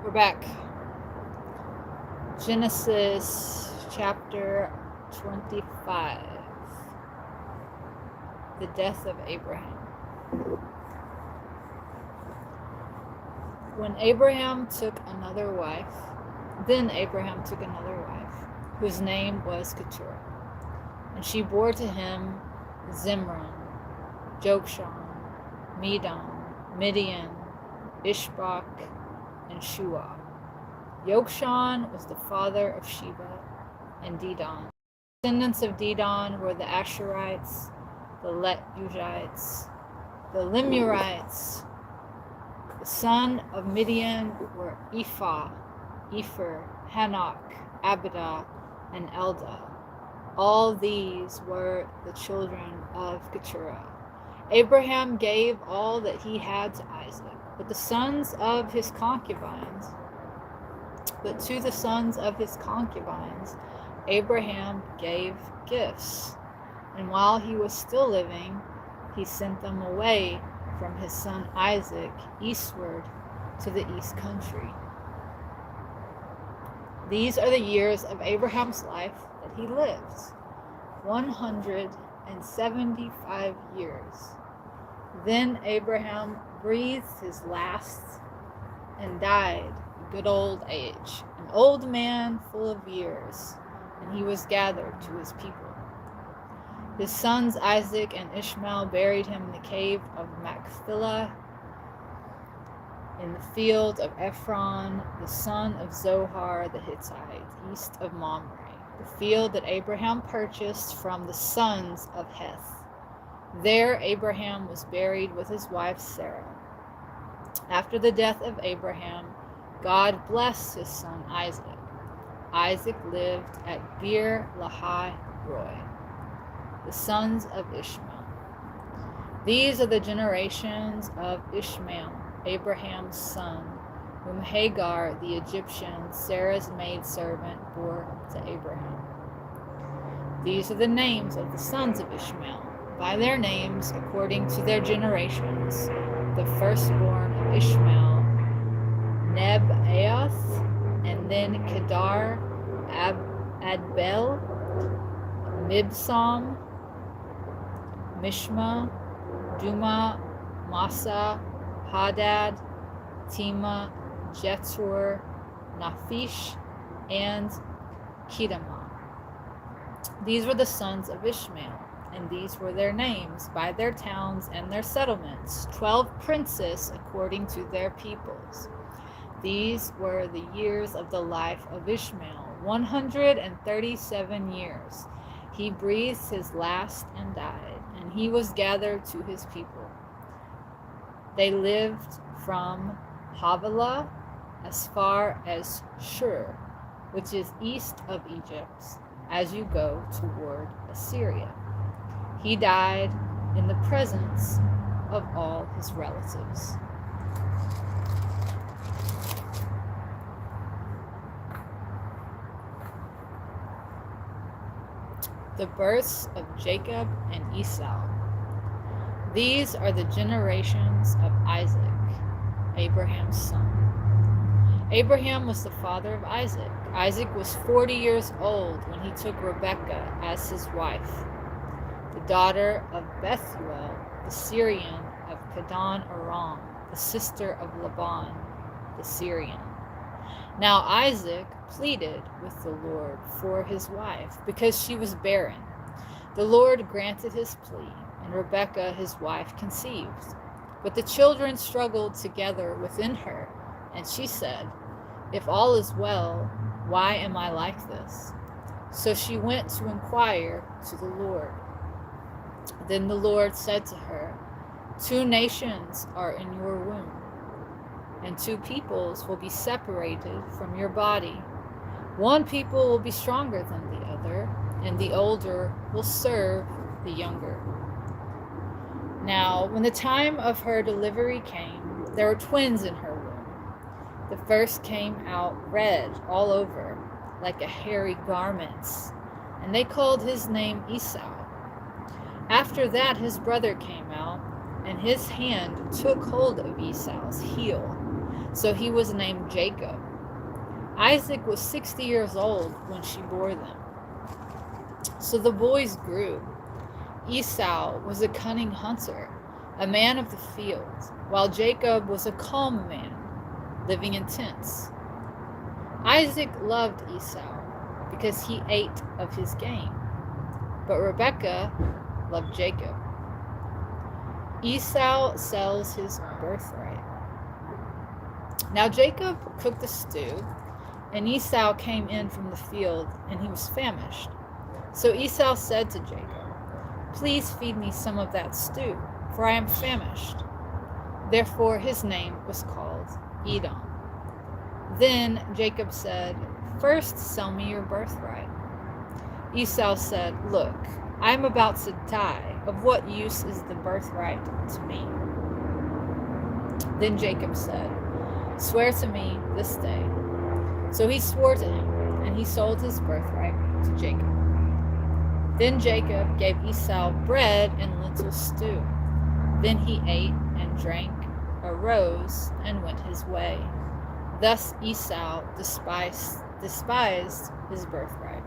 We're back. Genesis chapter 25. The death of Abraham. Then Abraham took another wife, whose name was Keturah. And she bore to him Zimran, Jokshan, Medan, Midian, Ishbak, and Shua. Jokshan was the father of Sheba and Dedan. The descendants of Dedan were the Asherites, the Letujites, the Lemurites. The son of Midian were Ephah, Epher, Hanok, Abidah, and Eldah. All these were the children of Keturah. Abraham gave all that he had to Isaac, but to the sons of his concubines, Abraham gave gifts. And while he was still living, he sent them away from his son Isaac eastward to the east country. These are the years of Abraham's life that he lived, 175 years. Then Abraham breathed his last and died a good old age, an old man full of years, and he was gathered to his people. His sons Isaac and Ishmael buried him in the cave of Machpelah in the field of Ephron, the son of Zohar the Hittite, east of Mamre, the field that Abraham purchased from the sons of Heth. There Abraham was buried with his wife Sarah. After the death of Abraham, God blessed his son Isaac. Isaac lived at Beer Lahai Roi. The sons of Ishmael. These are the generations of Ishmael, Abraham's son, whom Hagar the Egyptian, Sarah's maidservant, bore to Abraham. These are the names of the sons of Ishmael, by their names according to their generations. The firstborn of Ishmael, Nebaioth, and then Kedar, Adbel, Mibsam, Mishma, Duma, Massa, Hadad, Tema, Jetur, Naphish, and Kedemah. These were the sons of Ishmael, and these were their names, by their towns and their settlements, 12 princes according to their peoples. These were the years of the life of Ishmael, 137 years. He breathed his last and died, and he was gathered to his people. They lived from Havilah as far as Shur, which is east of Egypt, as you go toward Assyria. He died in the presence of all his relatives. The births of Jacob and Esau. These are the generations of Isaac, Abraham's son. Abraham was the father of Isaac. Isaac was 40 years old when he took Rebekah as his wife, the daughter of Bethuel, the Syrian of Padan Aram, the sister of Laban, the Syrian. Now Isaac pleaded with the Lord for his wife because she was barren. The Lord granted his plea, and Rebekah, his wife, conceived. But the children struggled together within her, and she said, "If all is well, why am I like this?" So she went to inquire to the Lord. Then the Lord said to her, "Two nations are in your womb, and two peoples will be separated from your body. One people will be stronger than the other, and the older will serve the younger." Now, when the time of her delivery came, there were twins in her womb. The first came out red all over, like a hairy garment, and they called his name Esau. After that, his brother came out, and his hand took hold of Esau's heel. So he was named Jacob. Isaac was 60 years old when she bore them. So the boys grew. Esau was a cunning hunter, a man of the field, while Jacob was a calm man, living in tents. Isaac loved Esau because he ate of his game, but Rebekah loved Jacob. Esau sells his birthright. Now Jacob cooked a stew, and Esau came in from the field, and he was famished. So Esau said to Jacob, "Please feed me some of that stew, for I am famished." Therefore his name was called Edom. Then Jacob said, "First sell me your birthright." Esau said, "Look, I am about to die. Of what use is the birthright to me?" Then Jacob said, "Swear to me this day." So he swore to him, and he sold his birthright to Jacob. Then Jacob gave Esau bread and lentil stew. Then he ate and drank, arose, and went his way. Thus Esau despised his birthright.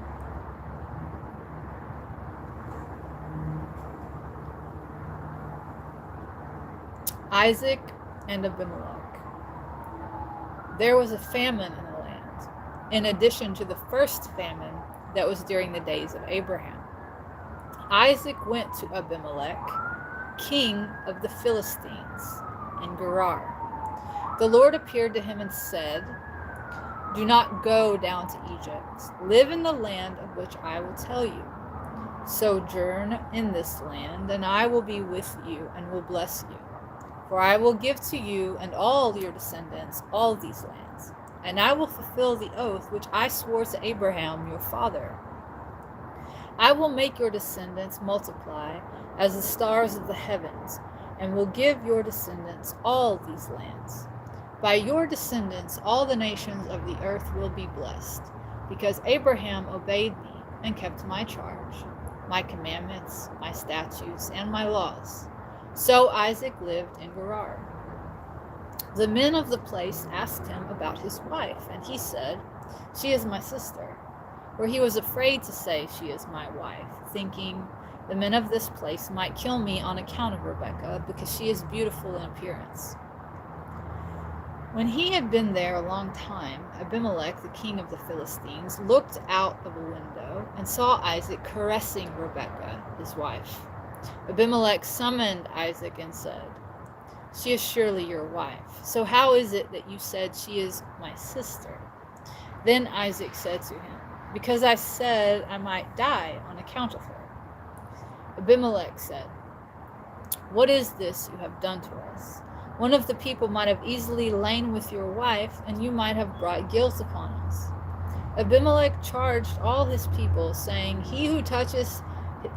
Isaac and Abimelech. There was a famine in the land, in addition to the first famine that was during the days of Abraham. Isaac went to Abimelech, king of the Philistines, in Gerar. The Lord appeared to him and said, "Do not go down to Egypt. Live in the land of which I will tell you. Sojourn in this land, and I will be with you and will bless you. For I will give to you and all your descendants all these lands, and I will fulfill the oath which I swore to Abraham your father. I will make your descendants multiply as the stars of the heavens, and will give your descendants all these lands. By your descendants all the nations of the earth will be blessed, because Abraham obeyed me and kept my charge, my commandments, my statutes, and my laws." So Isaac lived in Gerar. The men of the place asked him about his wife, and he said, "She is my sister." For he was afraid to say, "She is my wife," thinking, "The men of this place might kill me on account of Rebekah, because she is beautiful in appearance." When he had been there a long time, Abimelech, the king of the Philistines, looked out of a window and saw Isaac caressing Rebekah, his wife. Abimelech summoned Isaac and said, "She is surely your wife. So how is it that you said she is my sister?" Then Isaac said to him, "Because I said I might die on account of her." Abimelech said, "What is this you have done to us? One of the people might have easily lain with your wife, and you might have brought guilt upon us." Abimelech charged all his people, saying, "He who touches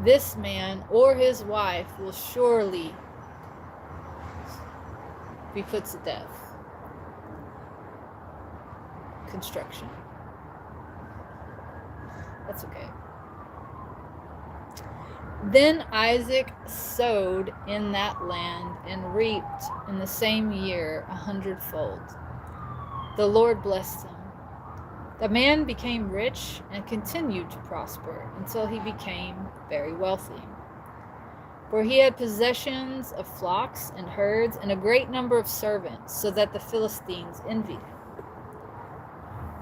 this man or his wife will surely be put to death." Construction. That's okay. Then Isaac sowed in that land and reaped in the same year 100-fold. The Lord blessed him. The man became rich and continued to prosper until he became very wealthy. For he had possessions of flocks and herds and a great number of servants, so that the Philistines envied him.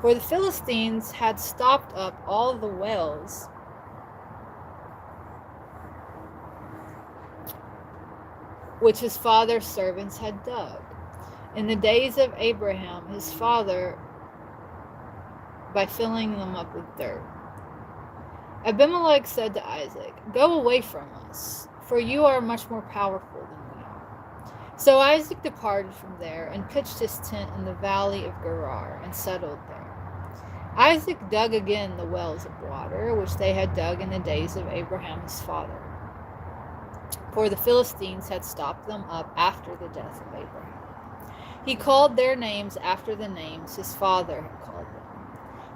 For the Philistines had stopped up all the wells which his father's servants had dug in the days of Abraham his father, by filling them up with dirt. Abimelech said to Isaac, "Go away from us, for you are much more powerful than we are." So Isaac departed from there and pitched his tent in the valley of Gerar and settled there. Isaac dug again the wells of water which they had dug in the days of Abraham his father, for the Philistines had stopped them up after the death of Abraham. He called their names after the names his father had called them.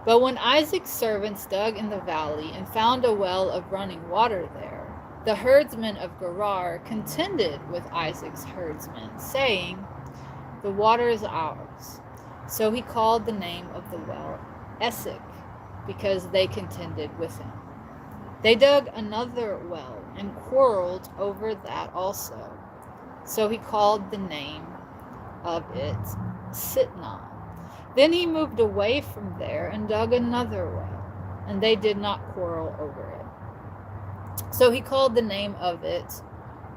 But when Isaac's servants dug in the valley and found a well of running water there, the herdsmen of Gerar contended with Isaac's herdsmen, saying, "The water is ours." So he called the name of the well Esek, because they contended with him. They dug another well and quarreled over that also. So he called the name of it Sitnah. Then he moved away from there and dug another well, and they did not quarrel over it. So he called the name of it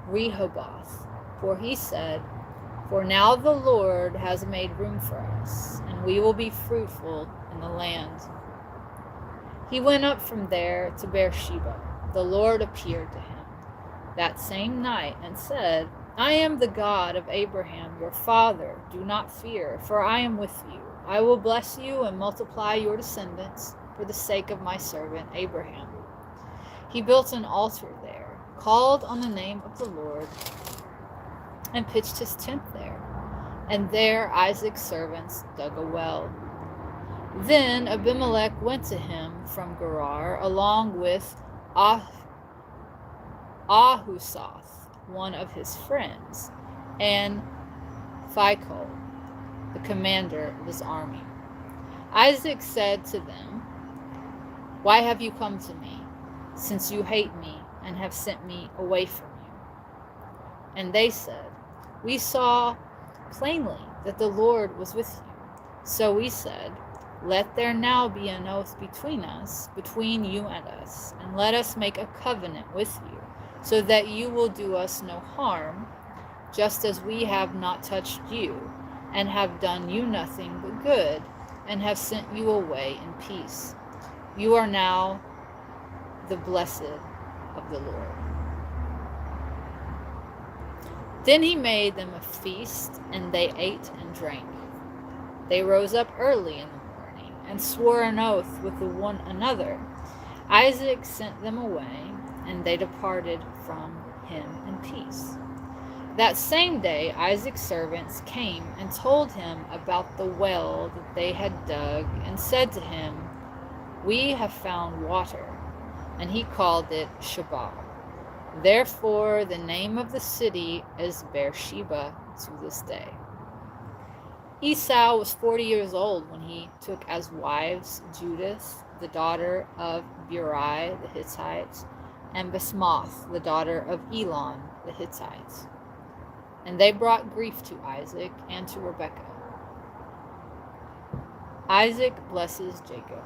Rehoboth, for he said, "For now the Lord has made room for us, and we will be fruitful in the land." He went up from there to Beersheba. The Lord appeared to him that same night and said, "I am the God of Abraham your father. Do not fear, for I am with you. I will bless you and multiply your descendants for the sake of my servant Abraham." He built an altar there, called on the name of the Lord, and pitched his tent there. And there Isaac's servants dug a well. Then Abimelech went to him from Gerar, along with Ahusath, one of his friends, and Phicol, the commander of his army. Isaac said to them, "Why have you come to me, since you hate me and have sent me away from you?" And they said, "We saw plainly that the Lord was with you. So we said, 'Let there now be an oath between us, between you and us, and let us make a covenant with you, so that you will do us no harm, just as we have not touched you, and have done you nothing but good, and have sent you away in peace. You are now the blessed of the Lord.'" Then he made them a feast, and they ate and drank. They rose up early in the morning and swore an oath with one another. Isaac sent them away, and they departed from him in peace. That same day Isaac's servants came and told him about the well that they had dug, and said to him, "We have found water." And he called it Shebah. Therefore the name of the city is Beersheba to this day. Esau was 40 years old when he took as wives Judith, the daughter of Beeri the Hittite, and Basmath, the daughter of Elon the Hittite. And they brought grief to Isaac and to Rebekah. Isaac blesses Jacob.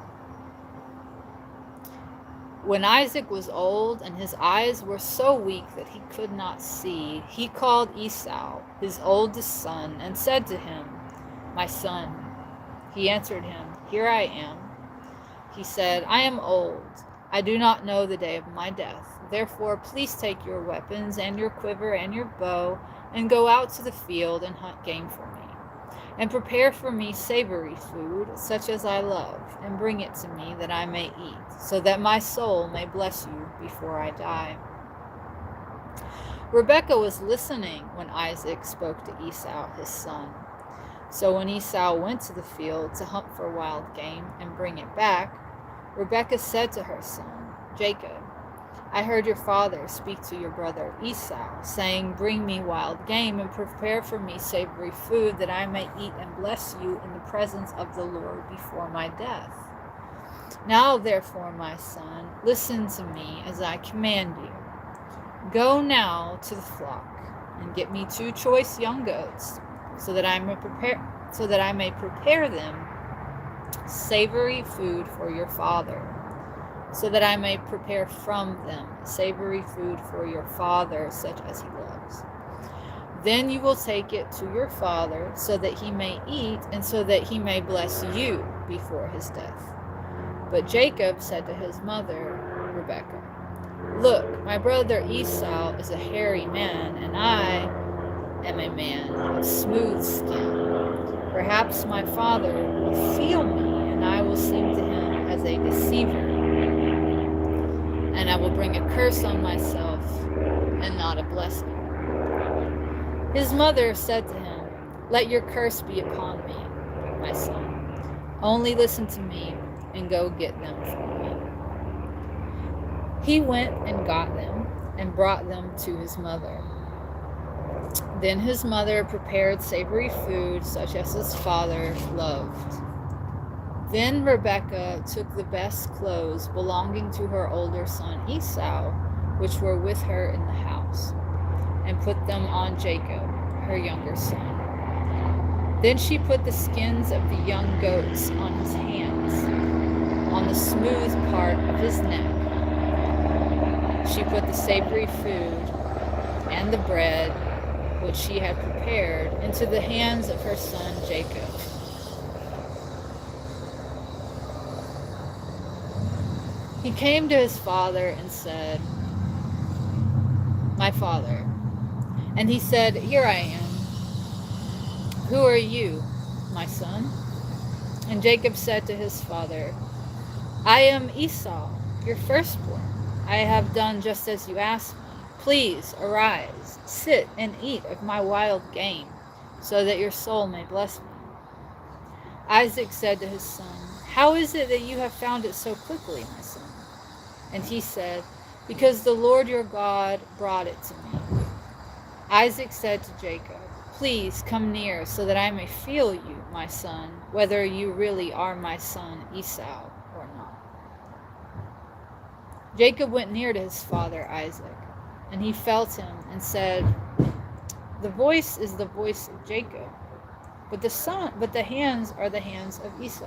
When Isaac was old and his eyes were so weak that he could not see, he called Esau, his oldest son, and said to him, "My son." He answered him, "Here I am." He said, "I am old. I do not know the day of my death. Therefore, please take your weapons and your quiver and your bow and go out to the field and hunt game for me. And prepare for me savory food, such as I love, and bring it to me that I may eat, so that my soul may bless you before I die." Rebekah was listening when Isaac spoke to Esau, his son. So when Esau went to the field to hunt for wild game and bring it back, Rebekah said to her son, Jacob, "I heard your father speak to your brother Esau, saying, 'Bring me wild game and prepare for me savory food, that I may eat and bless you in the presence of the Lord before my death.' Now, therefore, my son, listen to me as I command you. Go now to the flock and get me 2 choice young goats, so that I may prepare them savory food for your father, so that I may prepare from them savory food for your father, such as he loves. Then you will take it to your father, so that he may eat, and so that he may bless you before his death." But Jacob said to his mother, Rebekah, "Look, my brother Esau is a hairy man, and I am a man of smooth skin. Perhaps my father will feel me, and I will seem to him as a deceiver, and I will bring a curse on myself and not a blessing." His mother said to him, "Let your curse be upon me, my son. Only listen to me and go get them for me." He went and got them and brought them to his mother. Then his mother prepared savory food such as his father loved. Then Rebekah took the best clothes belonging to her older son Esau, which were with her in the house, and put them on Jacob, her younger son. Then she put the skins of the young goats on his hands, on the smooth part of his neck. She put the savory food and the bread, which she had prepared, into the hands of her son Jacob. He came to his father and said, "My father." And he said, "Here I am." "Who are you, my son?" And Jacob said to his father, "I am Esau, your firstborn. I have done just as you asked me. Please arise, sit and eat of my wild game, so that your soul may bless me." Isaac said to his son, "How is it that you have found it so quickly, my son?" And he said, "Because the Lord your God brought it to me." Isaac said to Jacob, "Please come near so that I may feel you, my son, whether you really are my son Esau or not." Jacob went near to his father Isaac, and he felt him and said, "The voice is the voice of Jacob, but the hands are the hands of Esau."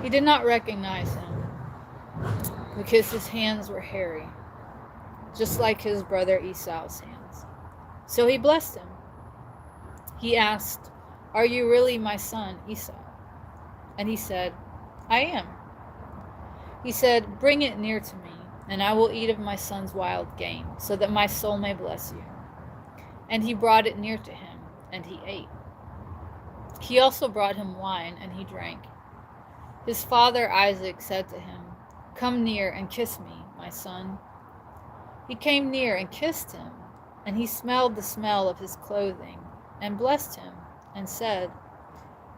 He did not recognize him because his hands were hairy, just like his brother Esau's hands. So he blessed him. He asked, "Are you really my son Esau?" And he said, "I am." He said, "Bring it near to me, and I will eat of my son's wild game, so that my soul may bless you." And he brought it near to him, and he ate. He also brought him wine, and he drank. His father Isaac said to him, "Come near and kiss me, my son." He came near and kissed him, and he smelled the smell of his clothing, and blessed him, and said,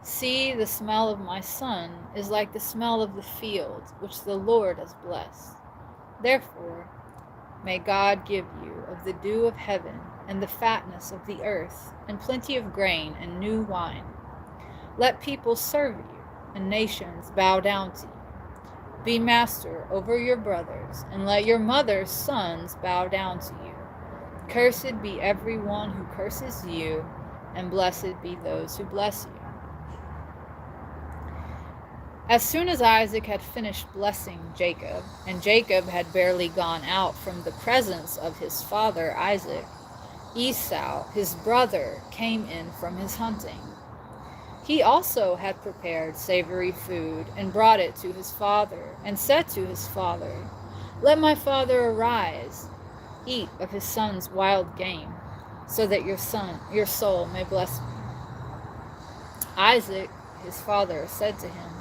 "See, the smell of my son is like the smell of the field which the Lord has blessed. Therefore, may God give you of the dew of heaven and the fatness of the earth, and plenty of grain and new wine. Let people serve you, and nations bow down to you. Be master over your brothers, and let your mother's sons bow down to you. Cursed be everyone who curses you, and blessed be those who bless you." As soon as Isaac had finished blessing Jacob, and Jacob had barely gone out from the presence of his father Isaac, Esau, his brother, came in from his hunting. He also had prepared savory food and brought it to his father, and said to his father, "Let my father arise, eat of his son's wild game, so that your soul may bless me." Isaac, his father, said to him,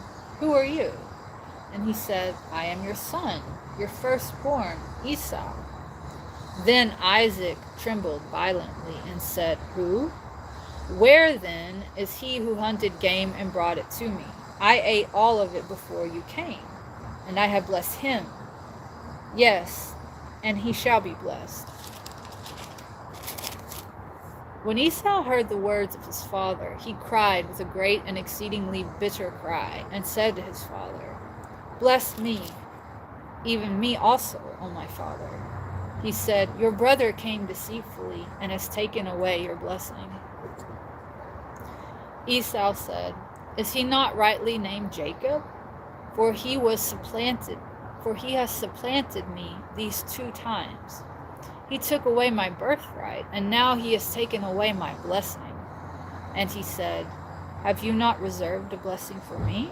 "Who are you?" And he said, "I am your son, your firstborn, Esau." Then Isaac trembled violently and said, "Who? Where then is he who hunted game and brought it to me? I ate all of it before you came, and I have blessed him. Yes, and he shall be blessed." When Esau heard the words of his father, he cried with a great and exceedingly bitter cry, and said to his father, "Bless me, even me also, O my father." He said, "Your brother came deceitfully and has taken away your blessing." Esau said, "Is he not rightly named Jacob? For he has supplanted me these 2 times. He took away my birthright, and now he has taken away my blessing." And he said, "Have you not reserved a blessing for me?"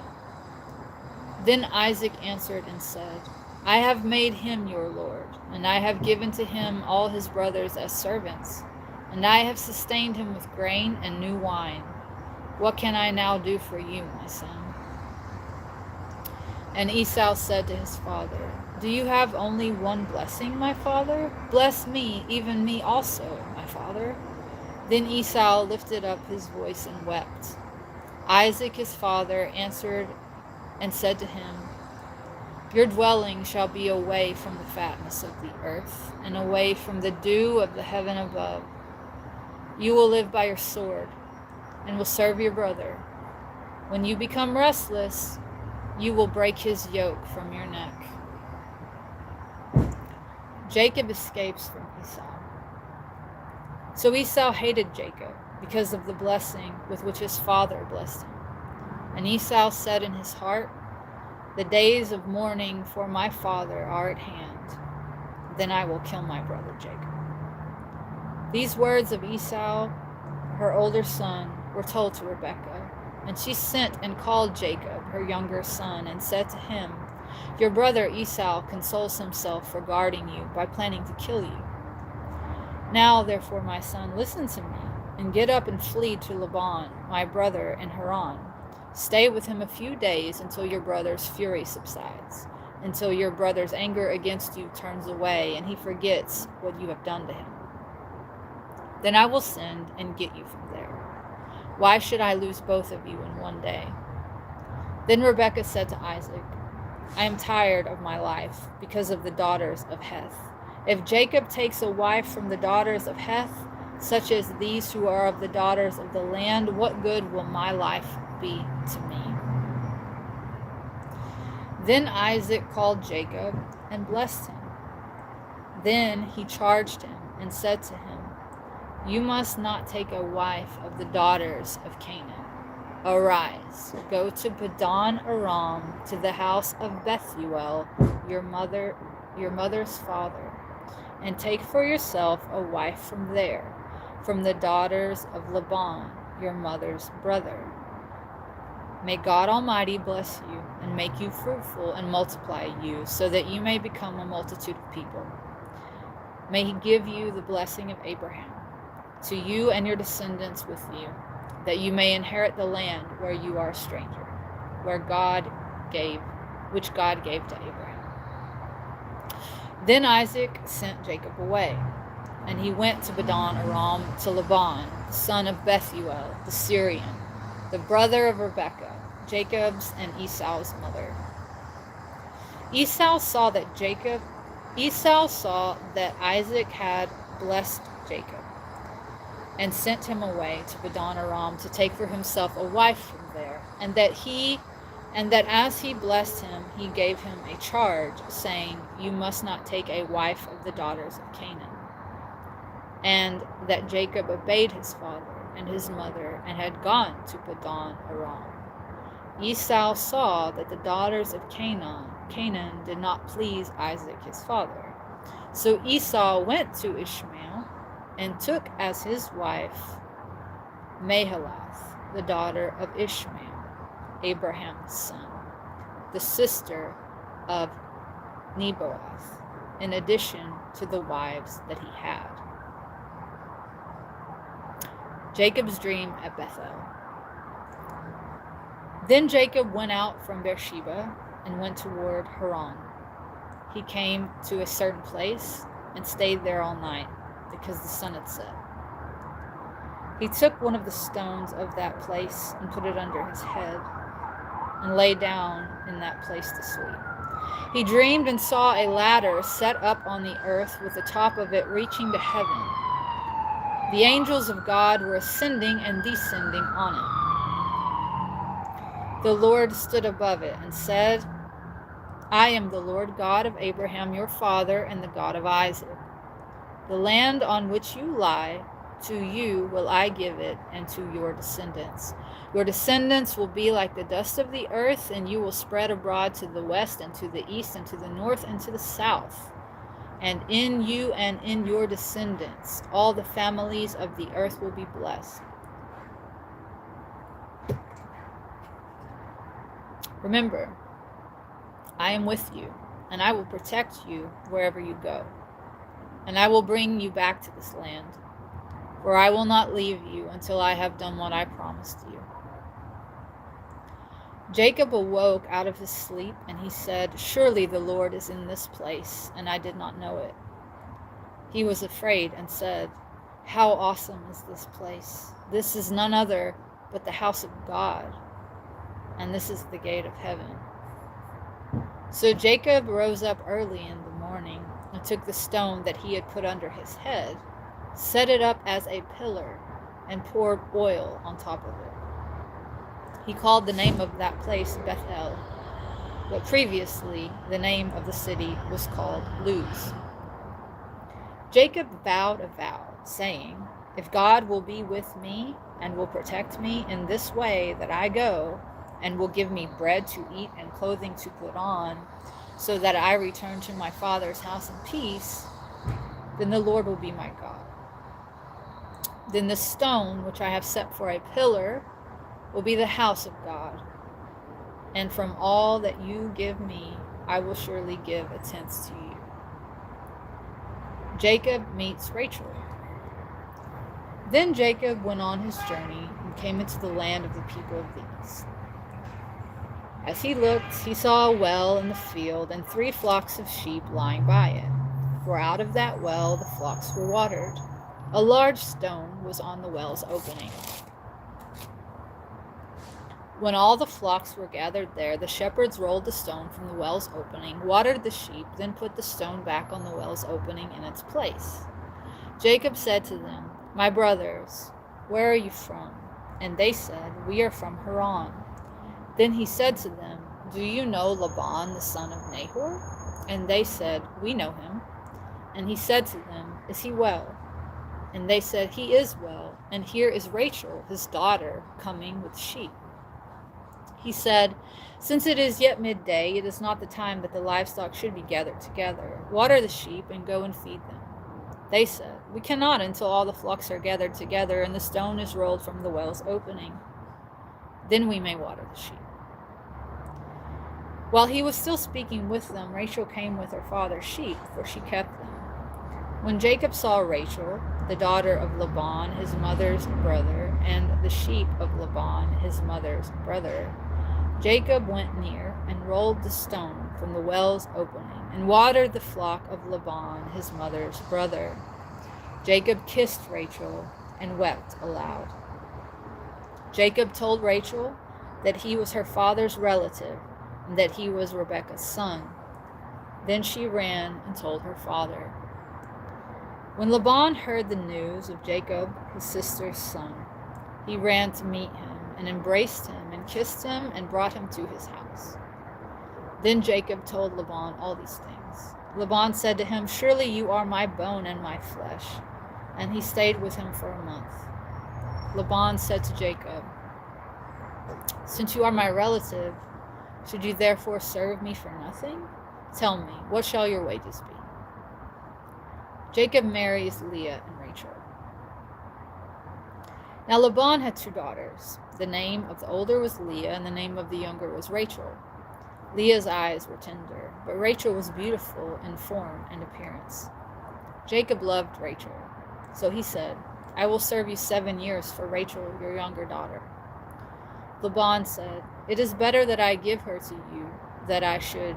Then Isaac answered and said, "I have made him your Lord, and I have given to him all his brothers as servants, and I have sustained him with grain and new wine. What can I now do for you, my son?" And Esau said to his father, "Do you have only one blessing, my father? Bless me, even me also, my father." Then Esau lifted up his voice and wept. Isaac his father answered and said to him, Your dwelling shall be away from the fatness of the earth, and away from the dew of the heaven above. You will live by your sword, and will serve your brother. When you become restless, you will break his yoke from your neck. Jacob escapes from Esau. So Esau hated Jacob because of the blessing with which his father blessed him. And Esau said in his heart, "The days of mourning for my father are at hand. Then I will kill my brother Jacob." These words of Esau, her older son, were told to Rebekah, and she sent and called Jacob, her younger son, and said to him, "Your brother Esau consoles himself for guarding you by planning to kill you. Now, therefore, my son, listen to me, and get up and flee to Laban, my brother, in Haran. Stay with him a few days until your brother's fury subsides, until your brother's anger against you turns away and he forgets what you have done to him. Then I will send and get you from there. Why should I lose both of you in one day?" Then Rebekah said to Isaac, "I am tired of my life because of the daughters of Heth. If Jacob takes a wife from the daughters of Heth, such as these who are of the daughters of the land, what good will my life be to me?" Then Isaac called Jacob and blessed him. Then he charged him and said to him, "You must not take a wife of the daughters of Canaan. Arise, go to Padan Aram, to the house of Bethuel, your mother's father, and take for yourself a wife from there, from the daughters of Laban, your mother's brother. May God Almighty bless you and make you fruitful and multiply you, so that you may become a multitude of people. May he give you the blessing of Abraham, to you and your descendants with you, that you may inherit the land where you are a stranger, which God gave to Abraham." Then Isaac sent Jacob away, and he went to Padan Aram to Laban, son of Bethuel, the Syrian, the brother of Rebekah, Jacob's and Esau's mother. Esau saw that Isaac had blessed Jacob, and sent him away to Padan Aram to take for himself a wife from there, and that as he blessed him, he gave him a charge, saying, "You must not take a wife of the daughters of Canaan." And that Jacob obeyed his father and his mother, and had gone to Padan Aram. Esau saw that the daughters of Canaan did not please Isaac his father. So Esau went to Ishmael, and took as his wife Mahalath, the daughter of Ishmael, Abraham's son, the sister of Nebaioth, in addition to the wives that he had. Jacob's dream at Bethel. Then Jacob went out from Beersheba and went toward Haran. He came to a certain place and stayed there all night, because the sun had set. He took one of the stones of that place and put it under his head, and lay down in that place to sleep. He dreamed and saw a ladder set up on the earth, with the top of it reaching to heaven. The angels of God were ascending and descending on it. The Lord stood above it and said, "I am the Lord God of Abraham your father, and the God of Isaac. The land on which you lie, to you will I give it, and to your descendants. Your descendants will be like the dust of the earth, and you will spread abroad to the west and to the east and to the north and to the south. And in you and in your descendants, all the families of the earth will be blessed. Remember, I am with you, and I will protect you wherever you go. And I will bring you back to this land, for I will not leave you until I have done what I promised you." Jacob awoke out of his sleep, and he said, "Surely the Lord is in this place, and I did not know it." He was afraid and said, "How awesome is this place! This is none other but the house of God, and this is the gate of heaven." So Jacob rose up early in the morning and took the stone that he had put under his head, set it up as a pillar, and poured oil on top of it. He called the name of that place Bethel, but previously the name of the city was called Luz. Jacob vowed a vow, saying, "If God will be with me and will protect me in this way that I go, and will give me bread to eat and clothing to put on, so that I return to my father's house in peace, then the Lord will be my God. Then the stone which I have set for a pillar will be the house of God, and from all that you give me, I will surely give a tenth to you." Jacob meets Rachel. Then Jacob went on his journey and came into the land of the people of the east. As he looked, he saw a well in the field and 3 flocks of sheep lying by it, for out of that well the flocks were watered. A large stone was on the well's opening. When all the flocks were gathered there, the shepherds rolled the stone from the well's opening, watered the sheep, then put the stone back on the well's opening in its place. Jacob said to them, "My brothers, where are you from?" And they said, "We are from Haran." Then he said to them, "Do you know Laban, the son of Nahor?" And they said, "We know him." And he said to them, "Is he well?" And they said, "He is well, and here is Rachel, his daughter, coming with sheep." He said, "Since it is yet midday, it is not the time that the livestock should be gathered together. Water the sheep and go and feed them." They said, "We cannot until all the flocks are gathered together and the stone is rolled from the well's opening. Then we may water the sheep." While he was still speaking with them, Rachel came with her father's sheep, for she kept them. When Jacob saw Rachel, the daughter of Laban, his mother's brother, and the sheep of Laban, his mother's brother, Jacob went near and rolled the stone from the well's opening and watered the flock of Laban, his mother's brother. Jacob kissed Rachel and wept aloud. Jacob told Rachel that he was her father's relative and that he was Rebekah's son. Then she ran and told her father. When Laban heard the news of Jacob, his sister's son, he ran to meet him and embraced him and kissed him and brought him to his house. Then Jacob told Laban all these things. Laban said to him, "Surely you are my bone and my flesh." And he stayed with him for a month. Laban said to Jacob, "Since you are my relative, should you therefore serve me for nothing? Tell me, what shall your wages be?" Jacob marries Leah and Rachel. Now Laban had 2 daughters. The name of the older was Leah, and the name of the younger was Rachel. Leah's eyes were tender, but Rachel was beautiful in form and appearance. Jacob loved Rachel, so he said, "I will serve you 7 years for Rachel, your younger daughter." Laban said, "It is better that I give her to you than I should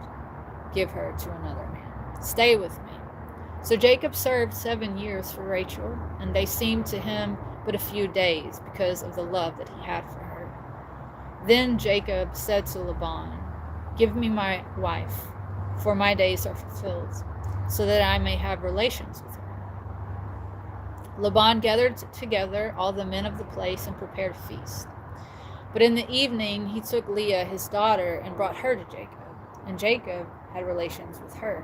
give her to another man. Stay with me." So Jacob served 7 years for Rachel, and they seemed to him but a few days because of the love that he had for her. Then Jacob said to Laban, "Give me my wife, for my days are fulfilled, so that I may have relations with her." Laban gathered together all the men of the place and prepared a feast. But in the evening he took Leah his daughter and brought her to Jacob, and Jacob had relations with her.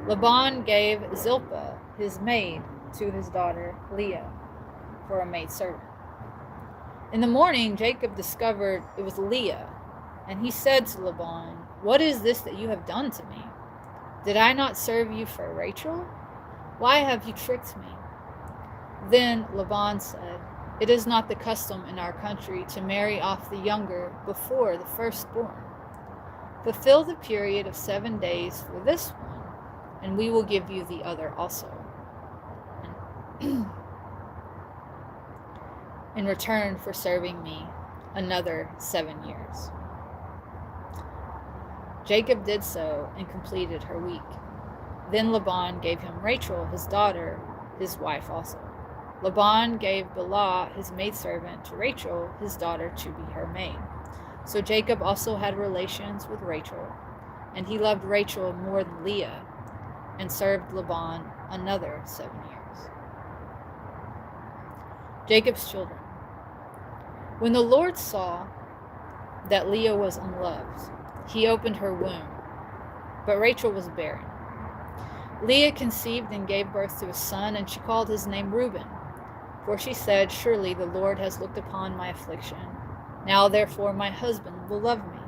Laban gave Zilpah, his maid, to his daughter Leah for a maidservant. In the morning Jacob discovered it was Leah, and he said to Laban, "What is this that you have done to me? Did I not serve you for Rachel? Why have you tricked me?" Then Laban said, "It is not the custom in our country to marry off the younger before the firstborn. Fulfill the period of 7 days for this one, and we will give you the other also, in return for serving me another 7 years." Jacob did so and completed her week. Then Laban gave him Rachel, his daughter, his wife also. Laban gave Bilhah, his maidservant, to Rachel, his daughter, to be her maid. So Jacob also had relations with Rachel, and he loved Rachel more than Leah, and served Laban another 7 years. Jacob's children. When the Lord saw that Leah was unloved, he opened her womb, but Rachel was barren. Leah conceived and gave birth to a son, and she called his name Reuben, for she said, "Surely the Lord has looked upon my affliction. Now therefore my husband will love me."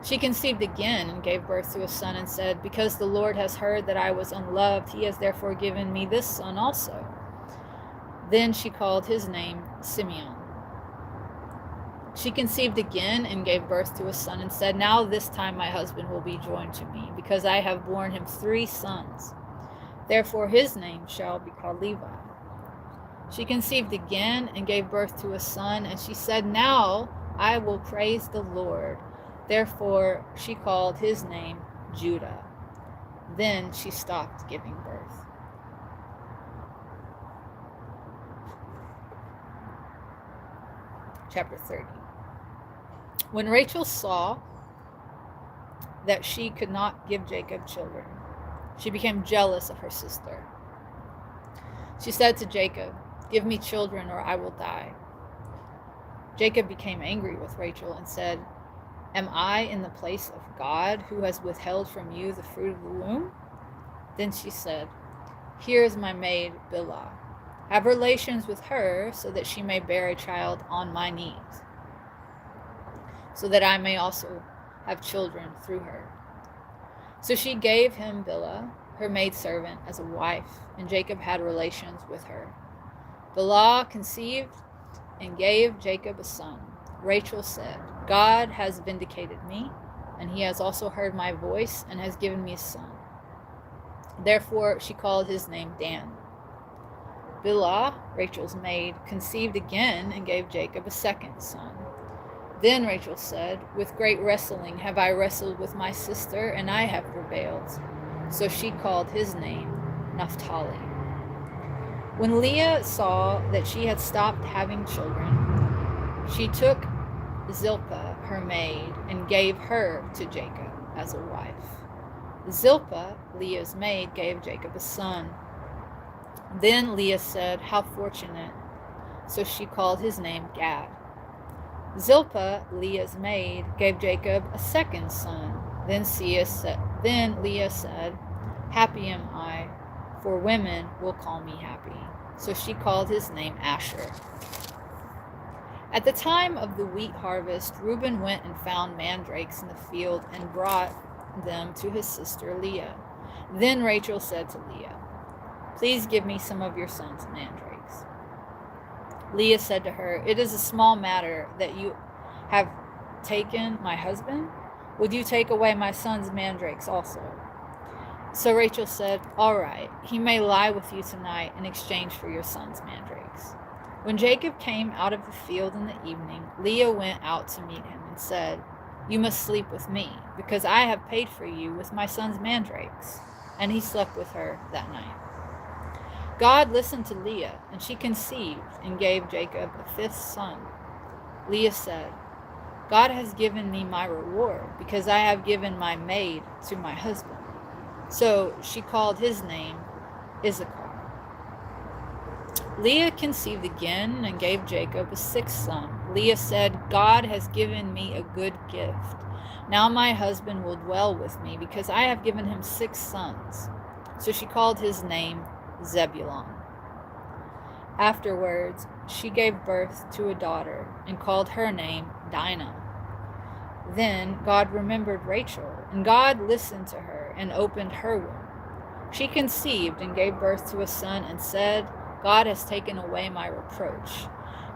She conceived again and gave birth to a son and said, "Because the Lord has heard that I was unloved, he has therefore given me this son also." Then she called his name Simeon. She conceived again and gave birth to a son and said, "Now this time my husband will be joined to me, because I have borne him 3 sons. Therefore his name shall be called Levi." She conceived again and gave birth to a son, and she said, "Now I will praise the Lord." Therefore she called his name Judah. Then she stopped giving birth. Chapter 30. When Rachel saw that she could not give Jacob children, she became jealous of her sister. She said to Jacob, "Give me children or I will die." Jacob became angry with Rachel and said, "Am I in the place of God, who has withheld from you the fruit of the womb?" Then she said, "Here is my maid Bilhah. Have relations with her, so that she may bear a child on my knees, so that I may also have children through her." So she gave him Bilhah, her maidservant, as a wife, and Jacob had relations with her. Bilhah conceived and gave Jacob a son. Rachel said, "God has vindicated me, and he has also heard my voice and has given me a son." Therefore she called his name Dan. Bilhah, Rachel's maid, conceived again and gave Jacob a second son. Then Rachel said, "With great wrestling have I wrestled with my sister, and I have prevailed." So she called his name Naphtali. When Leah saw that she had stopped having children, she took Zilpah, her maid, and gave her to Jacob as a wife. Zilpah, Leah's maid, gave Jacob a son. Then Leah said, "How fortunate." So she called his name Gad. Zilpah, Leah's maid, gave Jacob a second son. Then Leah said, "Happy am I, for women will call me happy." So she called his name Asher. At the time of the wheat harvest, Reuben went and found mandrakes in the field and brought them to his sister Leah. Then Rachel said to Leah, "Please give me some of your son's mandrakes." Leah said to her, "It is a small matter that you have taken my husband. Would you take away my son's mandrakes also?" So Rachel said, "All right, he may lie with you tonight in exchange for your son's mandrakes." When Jacob came out of the field in the evening, Leah went out to meet him and said, "You must sleep with me, because I have paid for you with my son's mandrakes." And he slept with her that night. God listened to Leah, and she conceived and gave Jacob a 5th son. Leah said, "God has given me my reward, because I have given my maid to my husband." So she called his name Issachar. Leah conceived again and gave Jacob a 6th son. Leah said, "God has given me a good gift. Now my husband will dwell with me, because I have given him 6 sons. So she called his name Zebulun. Afterwards, she gave birth to a daughter and called her name Dinah. Then God remembered Rachel, and God listened to her and opened her womb. She conceived and gave birth to a son and said, "God has taken away my reproach."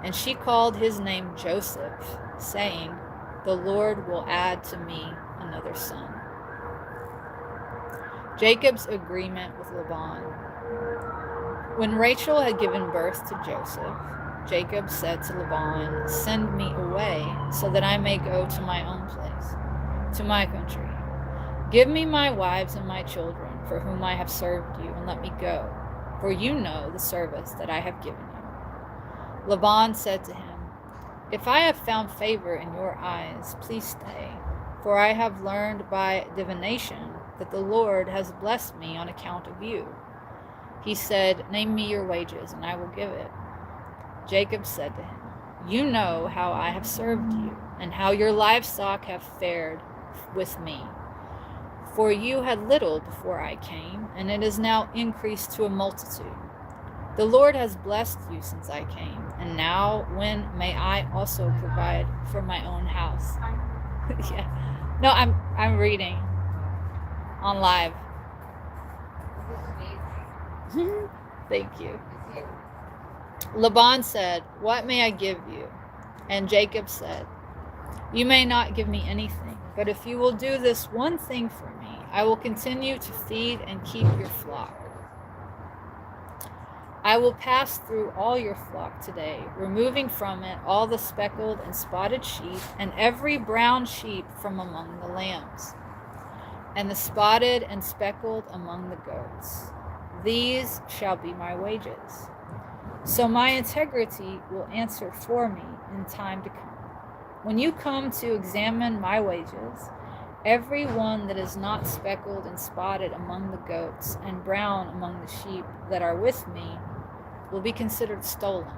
And she called his name Joseph, saying, "The Lord will add to me another son." Jacob's agreement with Laban. When Rachel had given birth to Joseph, Jacob said to Laban, "Send me away, so that I may go to my own place, to my country. Give me my wives and my children, for whom I have served you, and let me go, for you know the service that I have given you." Laban said to him, "If I have found favor in your eyes, please stay. for I have learned by divination that the Lord has blessed me on account of you." He said, "Name me your wages, and I will give it." Jacob said to him, "You know how I have served you, and how your livestock have fared with me. For you had little before I came, and it is now increased to a multitude. The Lord has blessed you since I came, and now when may I also provide for my own house?" Yeah. No, I'm reading on live. Thank you. Laban said, "What may I give you?" And Jacob said, "You may not give me anything, but if you will do this one thing for me, I will continue to feed and keep your flock. I will pass through all your flock today, removing from it all the speckled and spotted sheep and every brown sheep from among the lambs, and the spotted and speckled among the goats. These shall be my wages. So my integrity will answer for me in time to come. When you come to examine my wages, every one that is not speckled and spotted among the goats and brown among the sheep that are with me will be considered stolen."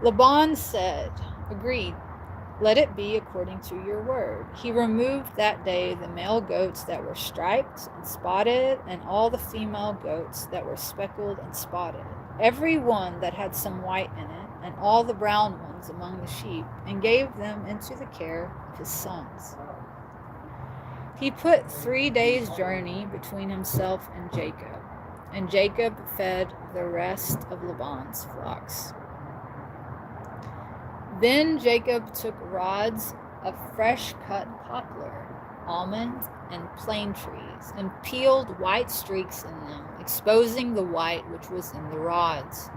Laban said, "Agreed. Let it be according to your word." He removed that day the male goats that were striped and spotted, and all the female goats that were speckled and spotted, every one that had some white in it, and all the brown ones among the sheep, and gave them into the care of his sons. He put 3 days' journey between himself and Jacob fed the rest of Laban's flocks. Then Jacob took rods of fresh-cut poplar, almond, and plane trees, and peeled white streaks in them, exposing the white which was in the rods.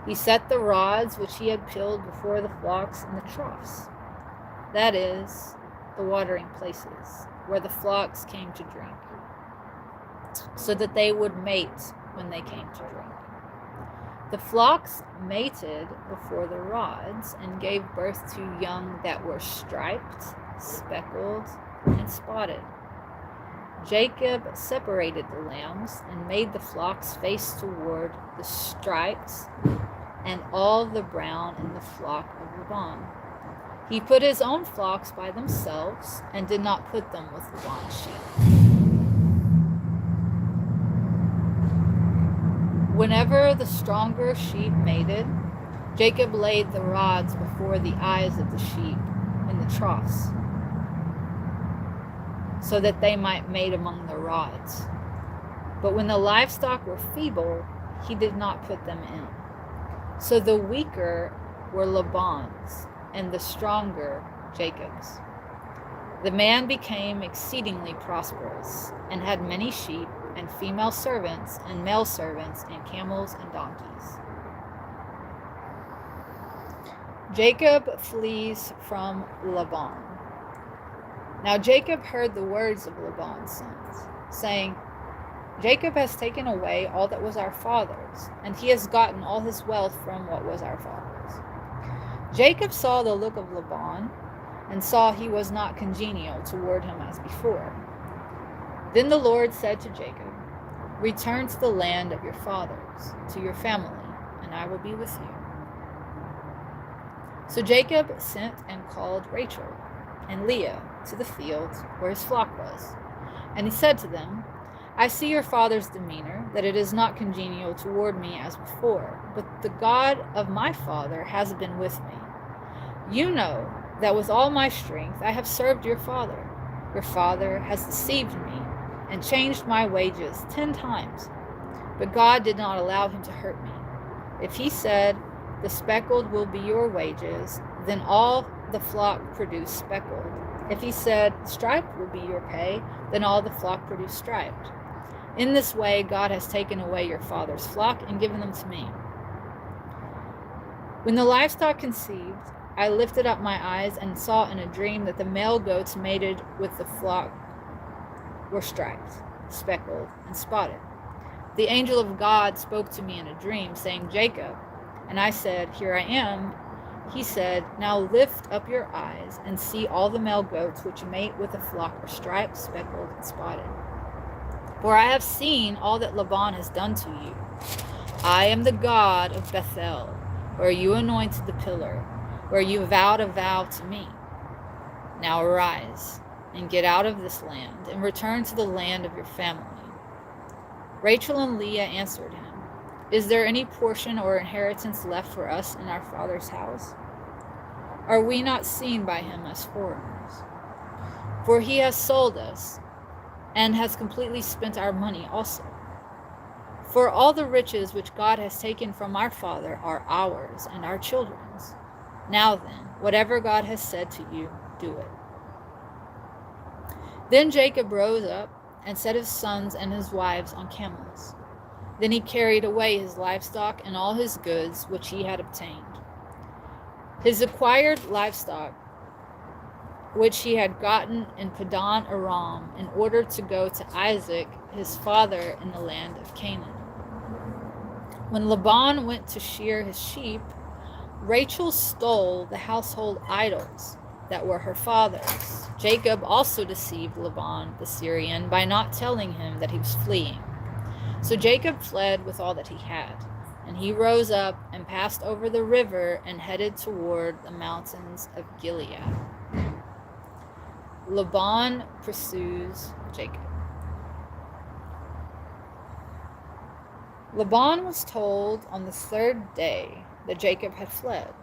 He set the rods which he had peeled before the flocks in the troughs, that is, the watering places, where the flocks came to drink, so that they would mate when they came to drink. The flocks mated before the rods and gave birth to young that were striped, speckled, and spotted. Jacob separated the lambs and made the flocks face toward the striped and all the brown in the flock of Laban. He put his own flocks by themselves and did not put them with Laban's sheep. Whenever the stronger sheep mated, Jacob laid the rods before the eyes of the sheep in the troughs, so that they might mate among the rods. But when the livestock were feeble, he did not put them in. So the weaker were Laban's, and the stronger Jacob's. The man became exceedingly prosperous, and had many sheep, and female servants, and male servants, and camels and donkeys. Jacob flees from Laban. Now Jacob heard the words of Laban's sons, saying, "Jacob has taken away all that was our father's, and he has gotten all his wealth from what was our father's." Jacob saw the look of Laban, and saw he was not congenial toward him as before. Then the Lord said to Jacob, "Return to the land of your fathers, to your family, and I will be with you." So Jacob sent and called Rachel and Leah to the field where his flock was. And he said to them, "I see your father's demeanor, that it is not congenial toward me as before, but the God of my father has been with me. You know that with all my strength I have served your father. Your father has deceived me and changed my wages 10 times. But God did not allow him to hurt me. If he said, 'The speckled will be your wages,' then all the flock produced speckled. If he said, 'Striped will be your pay,' then all the flock produced striped. In this way God has taken away your father's flock and given them to me. When the livestock conceived, I lifted up my eyes and saw in a dream that the male goats mated with the flock were striped, speckled, and spotted. The angel of God spoke to me in a dream, saying, 'Jacob.' And I said, 'Here I am.' He said, "Now lift up your eyes and see all the male goats which mate with the flock are striped, speckled, and spotted. For I have seen all that Laban has done to you. I am the God of Bethel, where you anointed the pillar, where you vowed a vow to me. Now arise and get out of this land and return to the land of your family." Rachel and Leah answered him, "Is there any portion or inheritance left for us in our father's house? Are we not seen by him as foreigners? For he has sold us and has completely spent our money also. For all the riches which God has taken from our father are ours and our children's. Now then, whatever God has said to you, do it." Then Jacob rose up and set his sons and his wives on camels. Then he carried away his livestock and all his goods which he had obtained. His acquired livestock, which he had gotten in Padan Aram, in order to go to Isaac his father in the land of Canaan. When Laban went to shear his sheep, Rachel stole the household idols that were her father's. Jacob also deceived Laban the Syrian by not telling him that he was fleeing. So Jacob fled with all that he had, and he rose up and passed over the river and headed toward the mountains of Gilead. Laban pursues Jacob. Laban was told on the third day that Jacob had fled.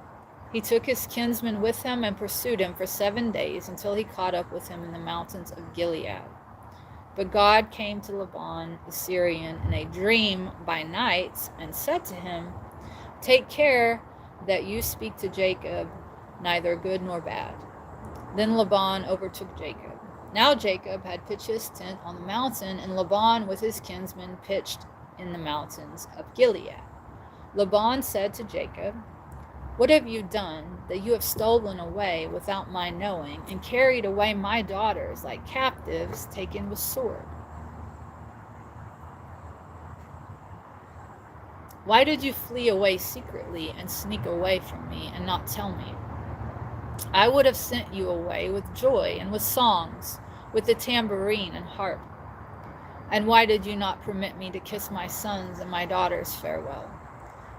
He took his kinsman with him and pursued him for 7 days until he caught up with him in the mountains of Gilead. But God came to Laban the Syrian in a dream by night and said to him, "Take care that you speak to Jacob neither good nor bad." Then Laban overtook Jacob. Now Jacob had pitched his tent on the mountain, and Laban with his kinsmen pitched in the mountains of Gilead. Laban said to Jacob, "What have you done that you have stolen away without my knowing and carried away my daughters like captives taken with sword? Why did you flee away secretly and sneak away from me and not tell me? I would have sent you away with joy and with songs, with the tambourine and harp. And why did you not permit me to kiss my sons and my daughters farewell?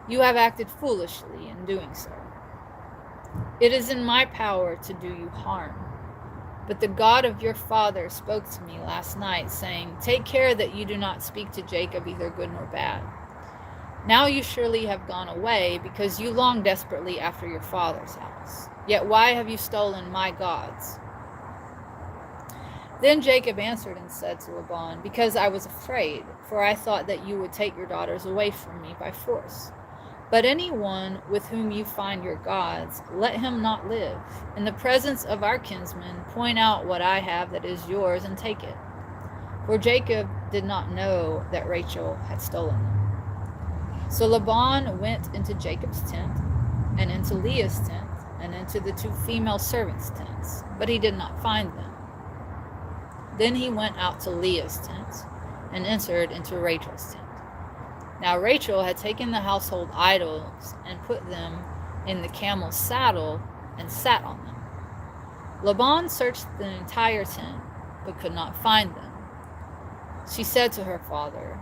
You have acted foolishly in doing so. It is in my power to do you harm. But the God of your father spoke to me last night, saying, 'Take care that you do not speak to Jacob either good nor bad.' Now you surely have gone away, because you long desperately after your father's house. Yet why have you stolen my gods?" Then Jacob answered and said to Laban, "Because I was afraid, for I thought that you would take your daughters away from me by force. But anyone with whom you find your gods, let him not live. In the presence of our kinsmen, point out what I have that is yours and take it." For Jacob did not know that Rachel had stolen them. So Laban went into Jacob's tent, and into Leah's tent, and into the 2 female servants' tents, but he did not find them. Then he went out to Leah's tent, and entered into Rachel's tent. Now Rachel had taken the household idols, and put them in the camel's saddle, and sat on them. Laban searched the entire tent, but could not find them. She said to her father,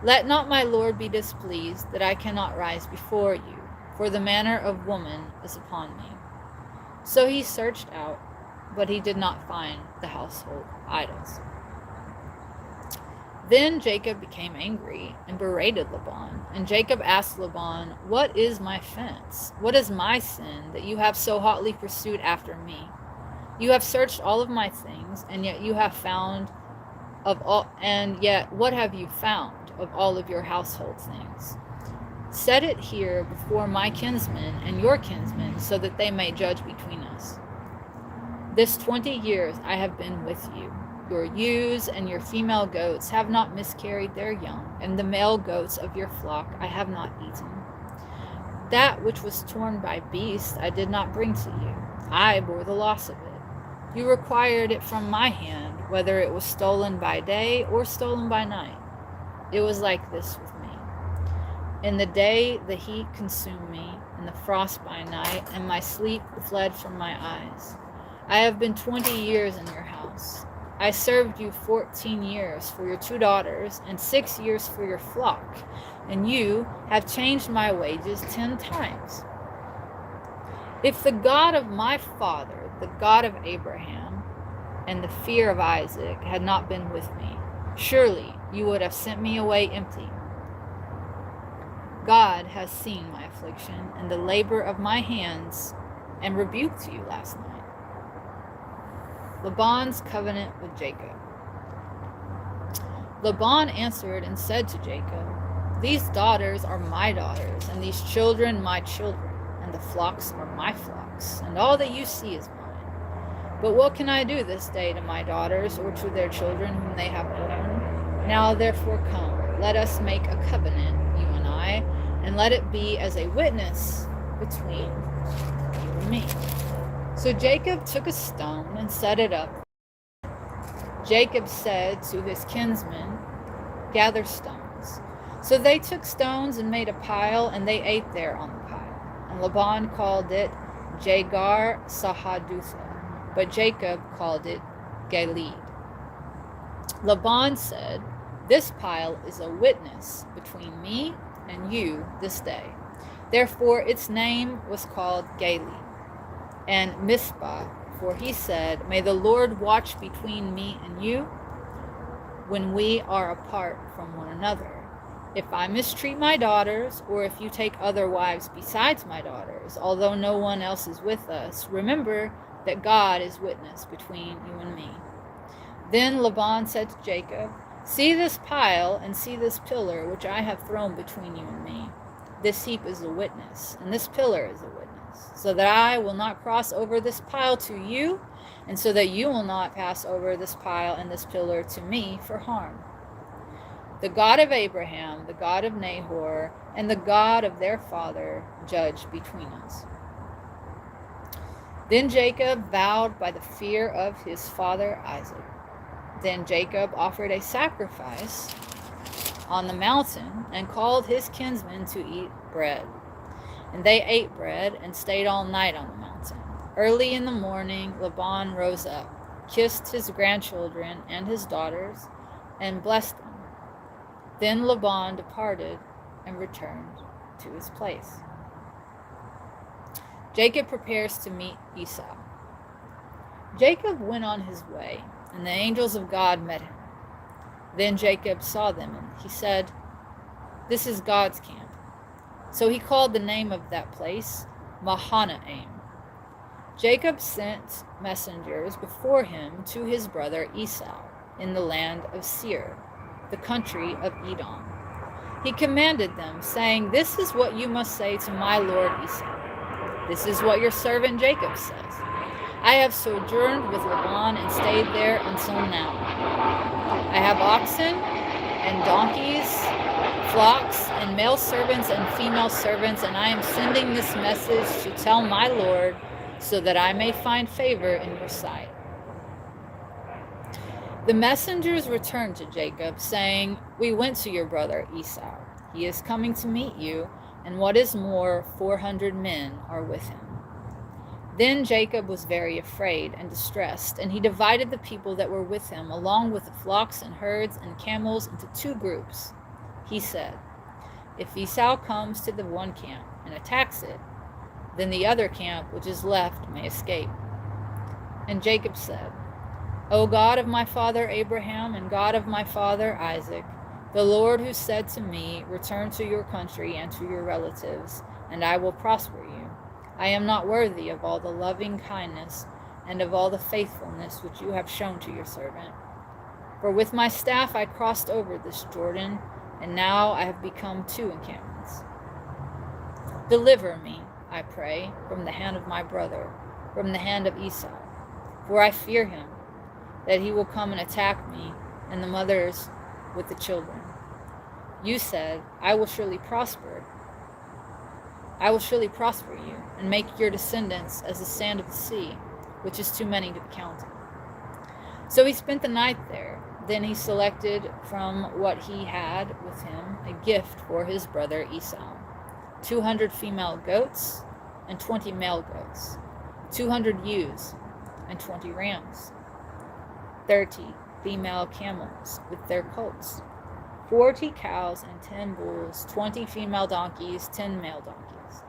"Let not my lord be displeased that I cannot rise before you, for the manner of woman is upon me." So he searched out, but he did not find the household idols. Then Jacob became angry and berated Laban. And Jacob asked Laban, "What is my offense? What is my sin that you have so hotly pursued after me? You have searched all of my things, and yet you have found of all, and yet what have you found of all of your household things? Set it here before my kinsmen and your kinsmen, so that they may judge between us. This 20 years I have been with you. Your ewes and your female goats have not miscarried their young, and the male goats of your flock I have not eaten. That which was torn by beasts I did not bring to you. I bore the loss of it. You required it from my hand, whether it was stolen by day or stolen by night. It was like this with me. In the day the heat consumed me, and the frost by night, and my sleep fled from my eyes. I have been 20 years in your house. I served you 14 years for your 2 daughters, and 6 years for your flock, and you have changed my wages 10 times. If the God of my father, the God of Abraham, and the fear of Isaac had not been with me, surely you would have sent me away empty. God has seen my affliction and the labor of my hands, and rebuked you last night. Laban's covenant with Jacob. Laban answered and said to Jacob, "These daughters are my daughters, and these children my children, and the flocks are my flocks, and all that you see is mine. But what can I do this day to my daughters or to their children whom they have borne? Now therefore come, let us make a covenant, you and I, and let it be as a witness between you and me." So Jacob took a stone and set it up. Jacob said to his kinsmen, "Gather stones." So they took stones and made a pile, and they ate there on the pile. And Laban called it Jegar Sahadutha, but Jacob called it Gilead. Laban said, "This pile is a witness between me and you this day." Therefore its name was called Gilead. And Mizpah, for he said, "May the Lord watch between me and you when we are apart from one another. If I mistreat my daughters, or if you take other wives besides my daughters, although no one else is with us, remember that God is witness between you and me." Then Laban said to Jacob, "See this pile and see this pillar which I have thrown between you and me. This heap is a witness, and this pillar is a witness, so that I will not cross over this pile to you, and so that you will not pass over this pile and this pillar to me for harm. The God of Abraham, the God of Nahor, and the God of their father judge between us." Then Jacob vowed by the fear of his father Isaac. Then Jacob offered a sacrifice on the mountain and called his kinsmen to eat bread. And they ate bread and stayed all night on the mountain. Early in the morning, Laban rose up, kissed his grandchildren and his daughters, and blessed them. Then Laban departed and returned to his place. Jacob prepares to meet Esau. Jacob went on his way, and the angels of God met him. Then Jacob saw them, and he said, "This is God's camp." So he called the name of that place Mahanaim. Jacob sent messengers before him to his brother Esau in the land of Seir, the country of Edom. He commanded them, saying, "This is what you must say to my lord Esau. This is what your servant Jacob says. I have sojourned with Laban and stayed there until now. I have oxen and donkeys, flocks, and male servants and female servants, and I am sending this message to tell my lord, so that I may find favor in your sight." The messengers returned to Jacob, saying, "We went to your brother Esau. He is coming to meet you, and what is more, 400 men are with him." Then Jacob was very afraid and distressed, and he divided the people that were with him, along with the flocks and herds and camels, into 2 groups. He said, "If Esau comes to the one camp and attacks it, then the other camp which is left may escape." And Jacob said, "O God of my father Abraham and God of my father Isaac, the Lord who said to me, 'Return to your country and to your relatives, and I will prosper you,' I am not worthy of all the loving kindness and of all the faithfulness which you have shown to your servant. For with my staff I crossed over this Jordan, and now I have become 2 encampments. Deliver me, I pray, from the hand of my brother, from the hand of Esau, for I fear him, that he will come and attack me, and the mothers with the children. You said, I will surely prosper you, and make your descendants as the sand of the sea, which is too many to be counted." So he spent the night there. Then he selected from what he had with him a gift for his brother Esau: 200 female goats and 20 male goats, 200 ewes and 20 rams, 30 female camels with their colts, 40 cows and 10 bulls, 20 female donkeys, 10 male donkeys.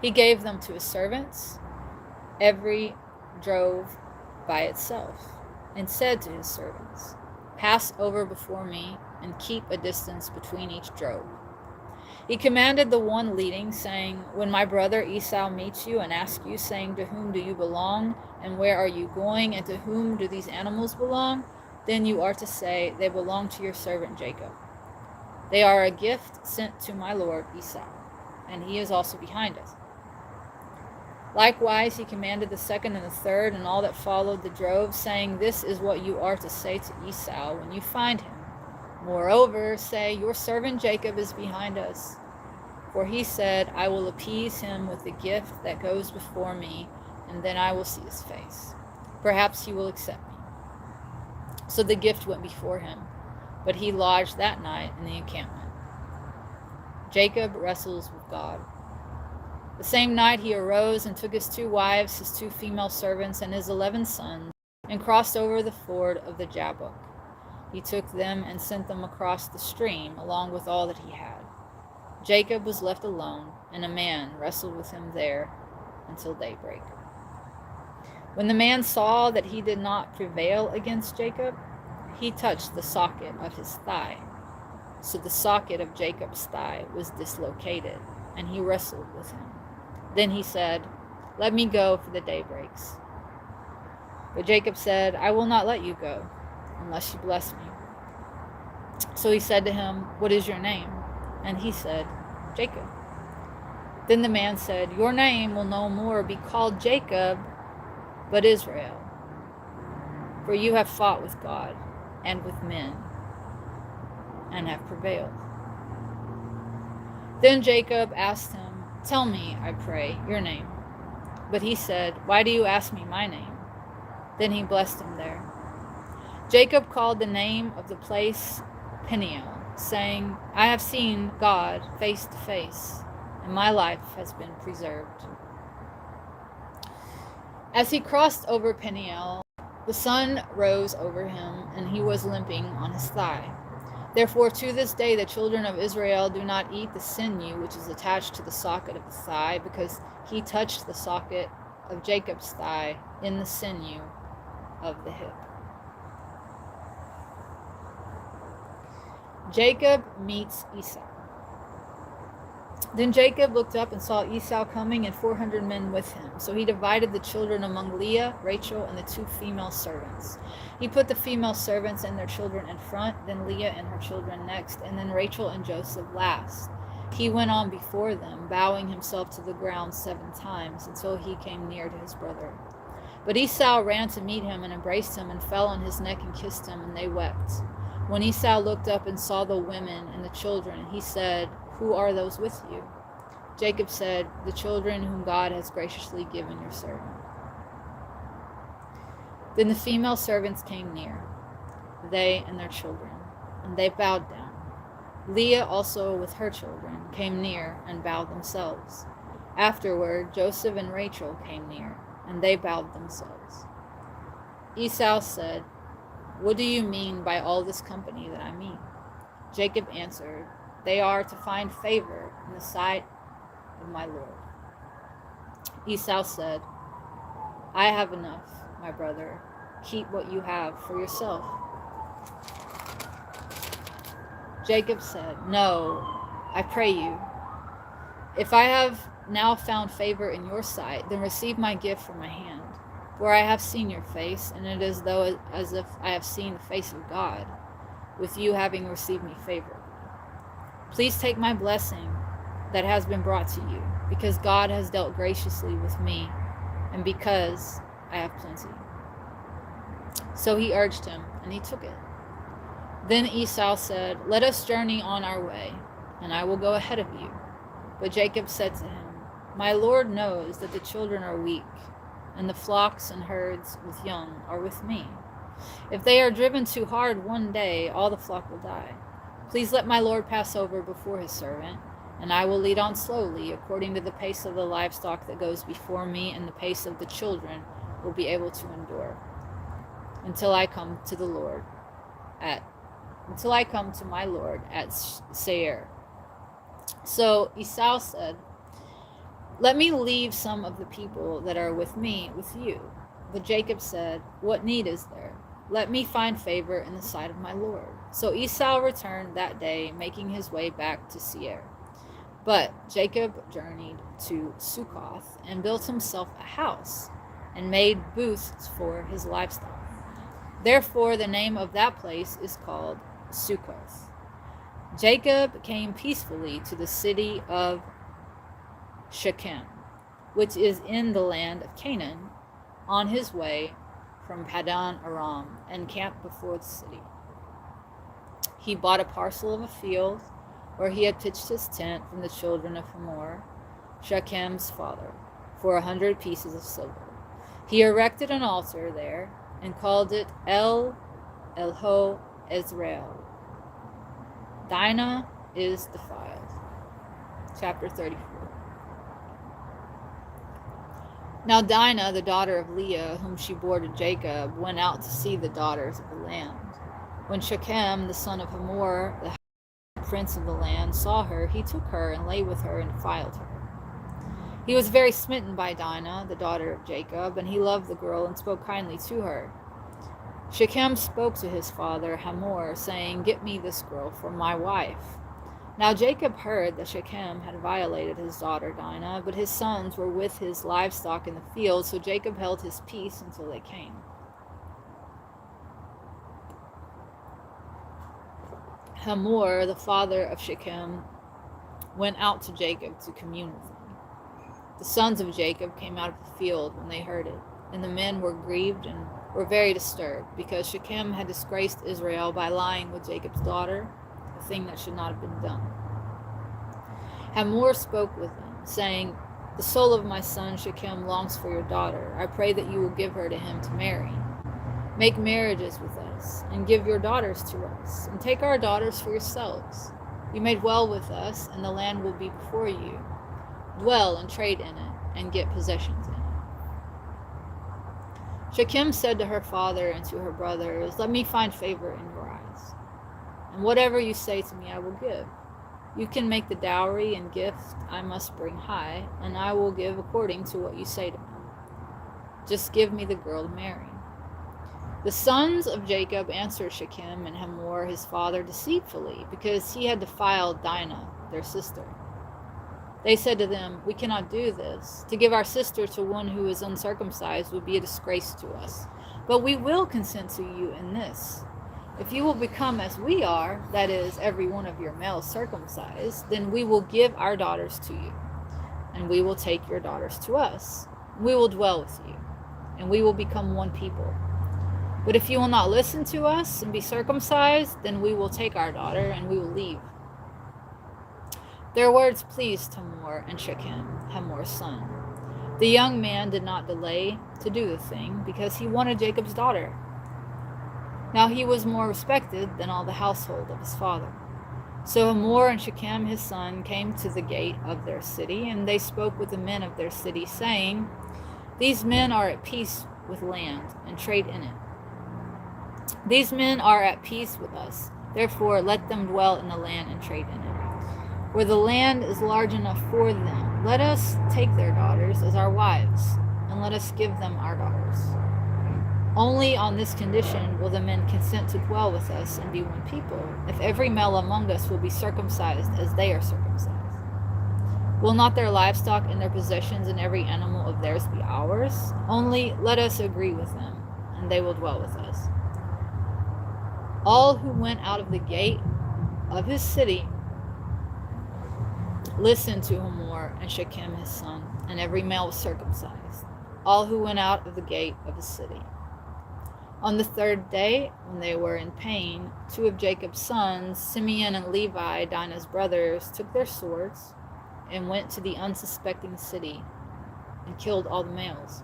He gave them to his servants, every drove by itself, and said to his servants, "Pass over before me and keep a distance between each drove." He commanded the one leading, saying, "When my brother Esau meets you and asks you, saying, 'To whom do you belong, and where are you going, and to whom do these animals belong?' then you are to say, 'They belong to your servant Jacob. They are a gift sent to my lord Esau, and he is also behind us.'" Likewise, he commanded the second and the third and all that followed the drove, saying, "This is what you are to say to Esau when you find him. Moreover, say, 'Your servant Jacob is behind us.' For he said, 'I will appease him with the gift that goes before me, and then I will see his face. Perhaps he will accept me.' So the gift went before him, but he lodged that night in the encampment." Jacob wrestles with God. The same night he arose and took his 2 wives, his 2 female servants, and his 11 sons, and crossed over the ford of the Jabbok. He took them and sent them across the stream, along with all that he had. Jacob was left alone, and a man wrestled with him there until daybreak. When the man saw that he did not prevail against Jacob, he touched the socket of his thigh. So the socket of Jacob's thigh was dislocated, and he wrestled with him. Then he said, "Let me go, for the day breaks." But Jacob said, "I will not let you go, unless you bless me." So he said to him, "What is your name?" And he said, "Jacob." Then the man said, "Your name will no more be called Jacob, but Israel, for you have fought with God and with men, and have prevailed." Then Jacob asked him, "Tell me, I pray, your name." But he said, "Why do you ask me my name?" Then he blessed him there. Jacob called the name of the place Peniel, saying, "I have seen God face to face, and my life has been preserved." As he crossed over Peniel, the sun rose over him, and he was limping on his thigh. Therefore, to this day, the children of Israel do not eat the sinew which is attached to the socket of the thigh, because he touched the socket of Jacob's thigh in the sinew of the hip. Jacob meets Esau. Then Jacob looked up and saw Esau coming, and 400 men with him. So he divided the children among Leah, Rachel, and the 2 female servants. He put the female servants and their children in front, then Leah and her children next, and then Rachel and Joseph last. He went on before them, bowing himself to the ground 7 times, until he came near to his brother. But Esau ran to meet him and embraced him and fell on his neck and kissed him, and they wept. When Esau looked up and saw the women and the children, he said, "Who are those with you?" Jacob said, "The children whom God has graciously given your servant." Then the female servants came near, they and their children, and they bowed down. Leah also with her children came near and bowed themselves. Afterward, Joseph and Rachel came near, and they bowed themselves. Esau said, "What do you mean by all this company that I meet?" Jacob answered, "They are to find favor in the sight of my Lord." Esau said, "I have enough, my brother. Keep what you have for yourself." Jacob said, "No, I pray you. If I have now found favor in your sight, then receive my gift from my hand. For I have seen your face, and it is as if I have seen the face of God, with you having received me favor. Please take my blessing that has been brought to you, because God has dealt graciously with me, and because I have plenty." So he urged him, and he took it. Then Esau said, "Let us journey on our way, and I will go ahead of you." But Jacob said to him, "My Lord knows that the children are weak, and the flocks and herds with young are with me. If they are driven too hard one day, all the flock will die. Please let my Lord pass over before his servant, and I will lead on slowly, according to the pace of the livestock that goes before me, and the pace of the children will be able to endure, until I come to my Lord at Seir. So Esau said, let me leave some of the people that are with me with you. But Jacob said, what need is there? Let me find favor in the sight of my Lord. So Esau returned that day, making his way back to Seir. But Jacob journeyed to Succoth and built himself a house and made booths for his livestock. Therefore, the name of that place is called Succoth. Jacob came peacefully to the city of Shechem, which is in the land of Canaan, on his way from Paddan Aram, and camped before the city. He bought a parcel of a field where he had pitched his tent from the children of Hamor, Shechem's father, for 100 pieces of silver. He erected an altar there and called it El Elho Ezrael. Dinah is defiled. Chapter 34. Now Dinah, the daughter of Leah, whom she bore to Jacob, went out to see the daughters of the land. When Shechem, the son of Hamor, the prince of the land, saw her, he took her and lay with her and defiled her. He was very smitten by Dinah, the daughter of Jacob, and he loved the girl and spoke kindly to her. Shechem spoke to his father Hamor, saying, get me this girl for my wife. Now Jacob heard that Shechem had violated his daughter Dinah, but his sons were with his livestock in the field, so Jacob held his peace until they came. Hamor, the father of Shechem, went out to Jacob to commune with him. The sons of Jacob came out of the field when they heard it, and the men were grieved and were very disturbed, because Shechem had disgraced Israel by lying with Jacob's daughter, a thing that should not have been done. Hamor spoke with them, saying, the soul of my son Shechem longs for your daughter. I pray that you will give her to him to marry. Make marriages with us, and give your daughters to us, and take our daughters for yourselves. You made well with us, and the land will be before you. Dwell and trade in it, and get possessions in it. Shechem said to her father and to her brothers, let me find favor in your eyes, and whatever you say to me I will give. You can make the dowry and gift I must bring high, and I will give according to what you say to me. Just give me the girl to marry. The sons of Jacob answered Shechem and Hamor his father deceitfully, because he had defiled Dinah, their sister. They said to them, we cannot do this. To give our sister to one who is uncircumcised would be a disgrace to us. But we will consent to you in this. If you will become as we are, that is, every one of your males circumcised, then we will give our daughters to you, and we will take your daughters to us. We will dwell with you, and we will become one people. But if you will not listen to us and be circumcised, then we will take our daughter and we will leave. Their words pleased Hamor and Shechem, Hamor's son. The young man did not delay to do the thing, because he wanted Jacob's daughter. Now he was more respected than all the household of his father. So Hamor and Shechem his son came to the gate of their city, and they spoke with the men of their city, saying, these men are at peace with land, and trade in it. These men are at peace with us, therefore let them dwell in the land and trade in it. Where the land is large enough for them, let us take their daughters as our wives, and let us give them our daughters. Only on this condition will the men consent to dwell with us and be one people, if every male among us will be circumcised as they are circumcised. Will not their livestock and their possessions and every animal of theirs be ours? Only let us agree with them, and they will dwell with us. All who went out of the gate of his city listened to Hamor and Shechem his son, and every male was circumcised, all who went out of the gate of his city. On the third day, when they were in pain, two of Jacob's sons, Simeon and Levi, Dinah's brothers, took their swords and went to the unsuspecting city and killed all the males.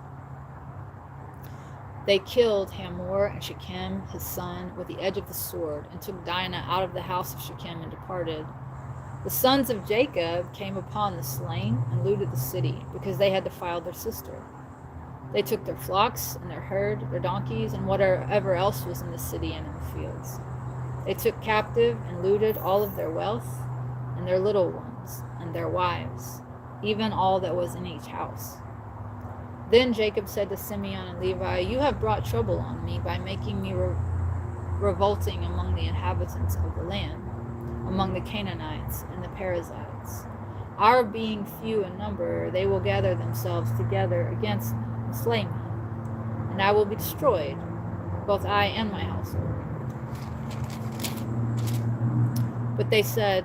They killed Hamor and Shechem, his son, with the edge of the sword, and took Dinah out of the house of Shechem and departed. The sons of Jacob came upon the slain and looted the city, because they had defiled their sister. They took their flocks and their herd, their donkeys, and whatever else was in the city and in the fields. They took captive and looted all of their wealth, and their little ones, and their wives, even all that was in each house. Then Jacob said to Simeon and Levi, "You have brought trouble on me by making me revolting among the inhabitants of the land, among the Canaanites and the Perizzites. Our being few in number, they will gather themselves together against me and slay me, and I will be destroyed, both I and my household." But they said,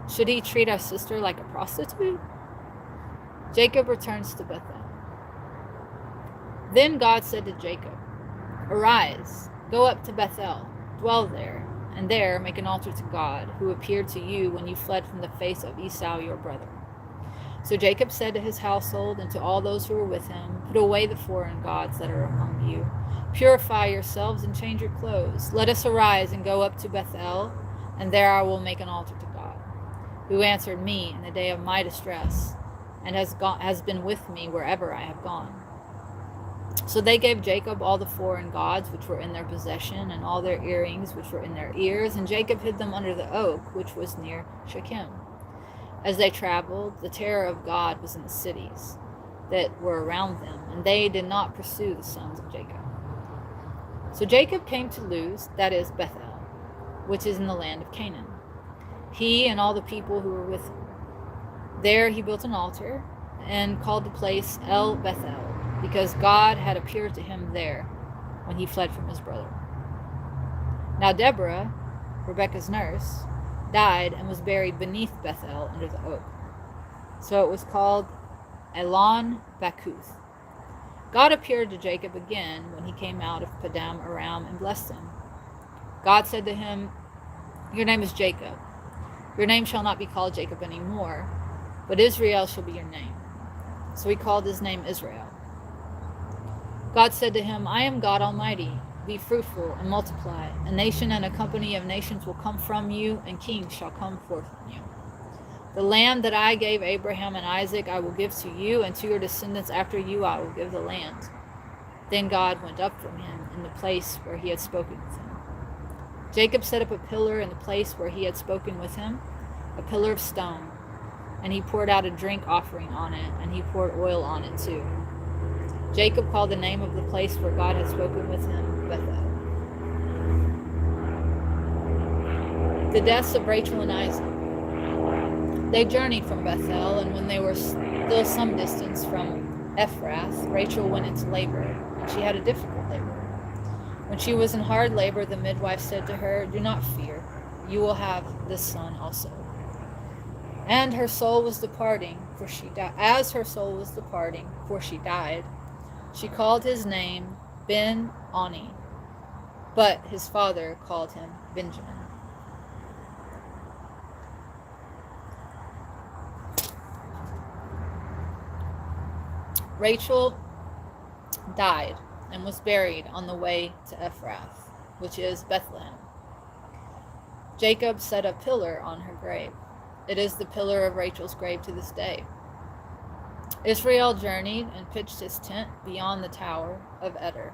"Should he treat our sister like a prostitute?" Jacob returns to Bethel. Then God said to Jacob, "Arise, go up to Bethel, dwell there, and there make an altar to God, who appeared to you when you fled from the face of Esau your brother." So Jacob said to his household and to all those who were with him, "Put away the foreign gods that are among you. Purify yourselves and change your clothes. Let us arise and go up to Bethel, and there I will make an altar to God, who answered me in the day of my distress, and has been with me wherever I have gone." So they gave Jacob all the foreign gods which were in their possession, and all their earrings which were in their ears, and Jacob hid them under the oak which was near Shechem. As they traveled, the terror of God was in the cities that were around them, and they did not pursue the sons of Jacob. So Jacob came to Luz, that is Bethel, which is in the land of Canaan, he and all the people who were with him. There he built an altar and called the place El Bethel, because God had appeared to him there when he fled from his brother. Now Deborah, Rebekah's nurse, died and was buried beneath Bethel under the oak. So it was called Elon Bakuth. God appeared to Jacob again when he came out of Padam Aram and blessed him. God said to him, "Your name is Jacob. Your name shall not be called Jacob any more, but Israel shall be your name." So he called his name Israel. God said to him, "I am God Almighty. Be fruitful and multiply. A nation and a company of nations will come from you, and kings shall come forth from you. The land that I gave Abraham and Isaac I will give to you, and to your descendants after you I will give the land." Then God went up from him in the place where he had spoken with him. Jacob set up a pillar in the place where he had spoken with him, a pillar of stone, and he poured out a drink offering on it, and he poured oil on it too. Jacob called the name of the place where God had spoken with him Bethel. The deaths of Rachel and Isaac. They journeyed from Bethel, and when they were still some distance from Ephrath, Rachel went into labor, and she had a difficult labor. When she was in hard labor, the midwife said to her, "Do not fear, you will have this son also." And her soul was departing, for she died. As her soul was departing, for she died, she called his name Ben-Oni, but his father called him Benjamin. Rachel died and was buried on the way to Ephrath, which is Bethlehem. Jacob set a pillar on her grave. It is the pillar of Rachel's grave to this day. Israel journeyed and pitched his tent beyond the tower of Eder.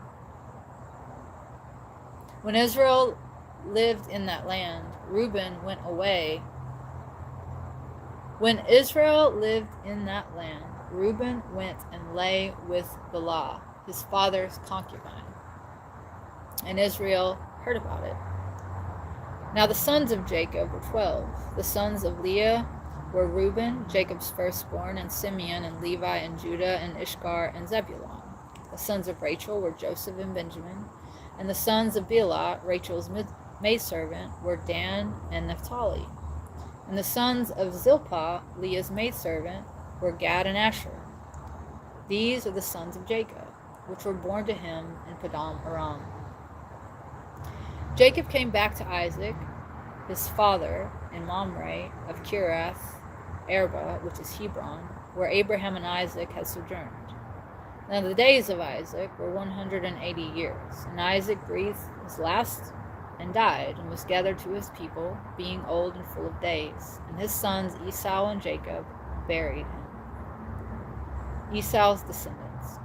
When Israel lived in that land, Reuben went away. When Israel lived in that land, Reuben went and lay with Bilhah, his father's concubine, and Israel heard about it. Now the sons of Jacob were 12. The sons of Leah were Reuben, Jacob's firstborn, and Simeon, and Levi, and Judah, and Issachar, and Zebulun. The sons of Rachel were Joseph and Benjamin. And the sons of Bilhah, Rachel's maidservant, were Dan and Naphtali. And the sons of Zilpah, Leah's maidservant, were Gad and Asher. These are the sons of Jacob, which were born to him in Padam Aram. Jacob came back to Isaac, his father, in Mamre of Kiriath Arba, which is Hebron, where Abraham and Isaac had sojourned. Now the days of Isaac were 180 years, and Isaac breathed his last and died, and was gathered to his people, being old and full of days. And his sons Esau and Jacob buried him. Esau's descendants.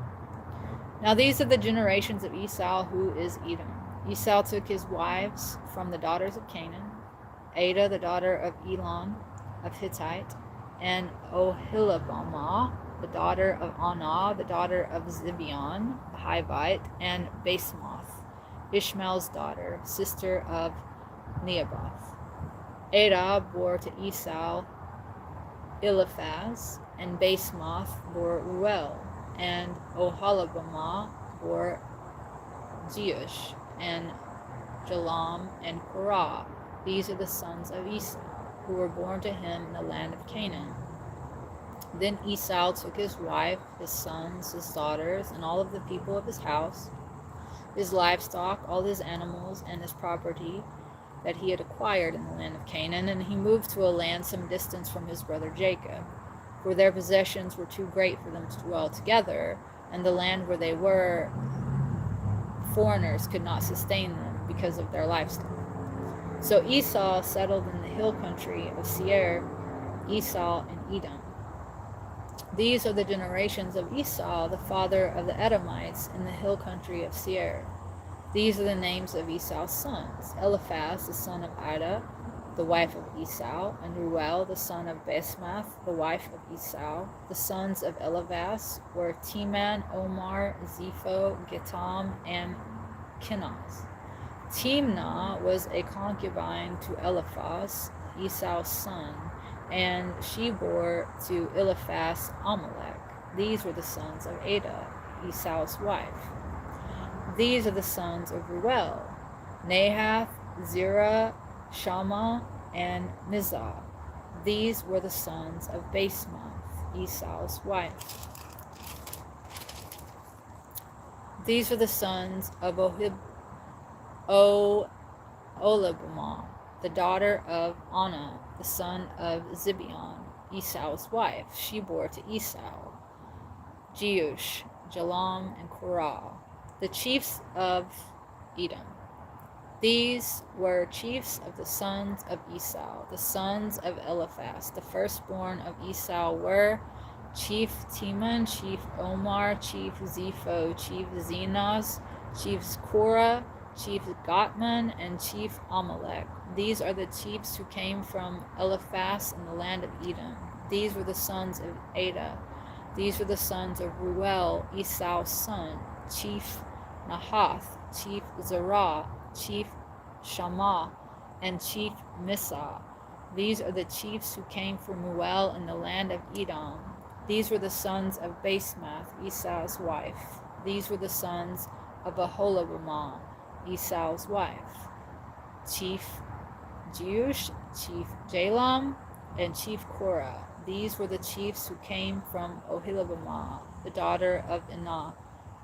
Now these are the generations of Esau, who is Edom. Esau took his wives from the daughters of Canaan, Adah the daughter of Elon of Hittite, and Oholibamah the daughter of Anah, the daughter of Zibeon the Hivite, and Basemath, Ishmael's daughter, sister of Nebaioth. Adah bore to Esau Eliphaz, and Basemath bore Reuel, and Oholibamah bore Jeush, and Jalam, and Korah. These are the sons of Esau, who were born to him in the land of Canaan. Then Esau took his wife, his sons, his daughters, and all of the people of his house, his livestock, all his animals, and his property that he had acquired in the land of Canaan, and he moved to a land some distance from his brother Jacob, for their possessions were too great for them to dwell together, and the land where they were, foreigners could not sustain them because of their livestock. So Esau settled in the hill country of Seir, Esau and Edom. These are the generations of Esau, the father of the Edomites, in the hill country of Seir. These are the names of Esau's sons: Eliphaz, the son of Adah, the wife of Esau, and Reuel, the son of Basemath, the wife of Esau. The sons of Eliphaz were Teman, Omar, Zepho, Getam, and Kenaz. Timnah was a concubine to Eliphaz, Esau's son, and she bore to Eliphaz Amalek. These were the sons of Adah, Esau's wife. These are the sons of Reuel: Nahath, Zerah, Shammah, and Mizah. These were the sons of Basemath, Esau's wife. These were the sons of Oholibamah, the daughter of Anah, the son of Zibeon, Esau's wife. She bore to Esau Jeush, Jalam, and Korah, the chiefs of Edom. These were chiefs of the sons of Esau. The sons of Eliphaz, the firstborn of Esau, were Chief Teman, Chief Omar, Chief Zepho, Chief Zenaz, Chief Korah, Chief Gottman, and Chief Amalek. These are the chiefs who came from Eliphaz in the land of Edom. These were the sons of Adah. These were the sons of Reuel, Esau's son: Chief Nahath, Chief Zerah, Chief Shammah, and Chief Mizah. These are the chiefs who came from Reuel in the land of Edom. These were the sons of Basemath, Esau's wife. These were the sons of Oholibamah, Esau's wife: Chief Jeush, Chief Jalam, and Chief Korah. These were the chiefs who came from Oholibamah, the daughter of Anah,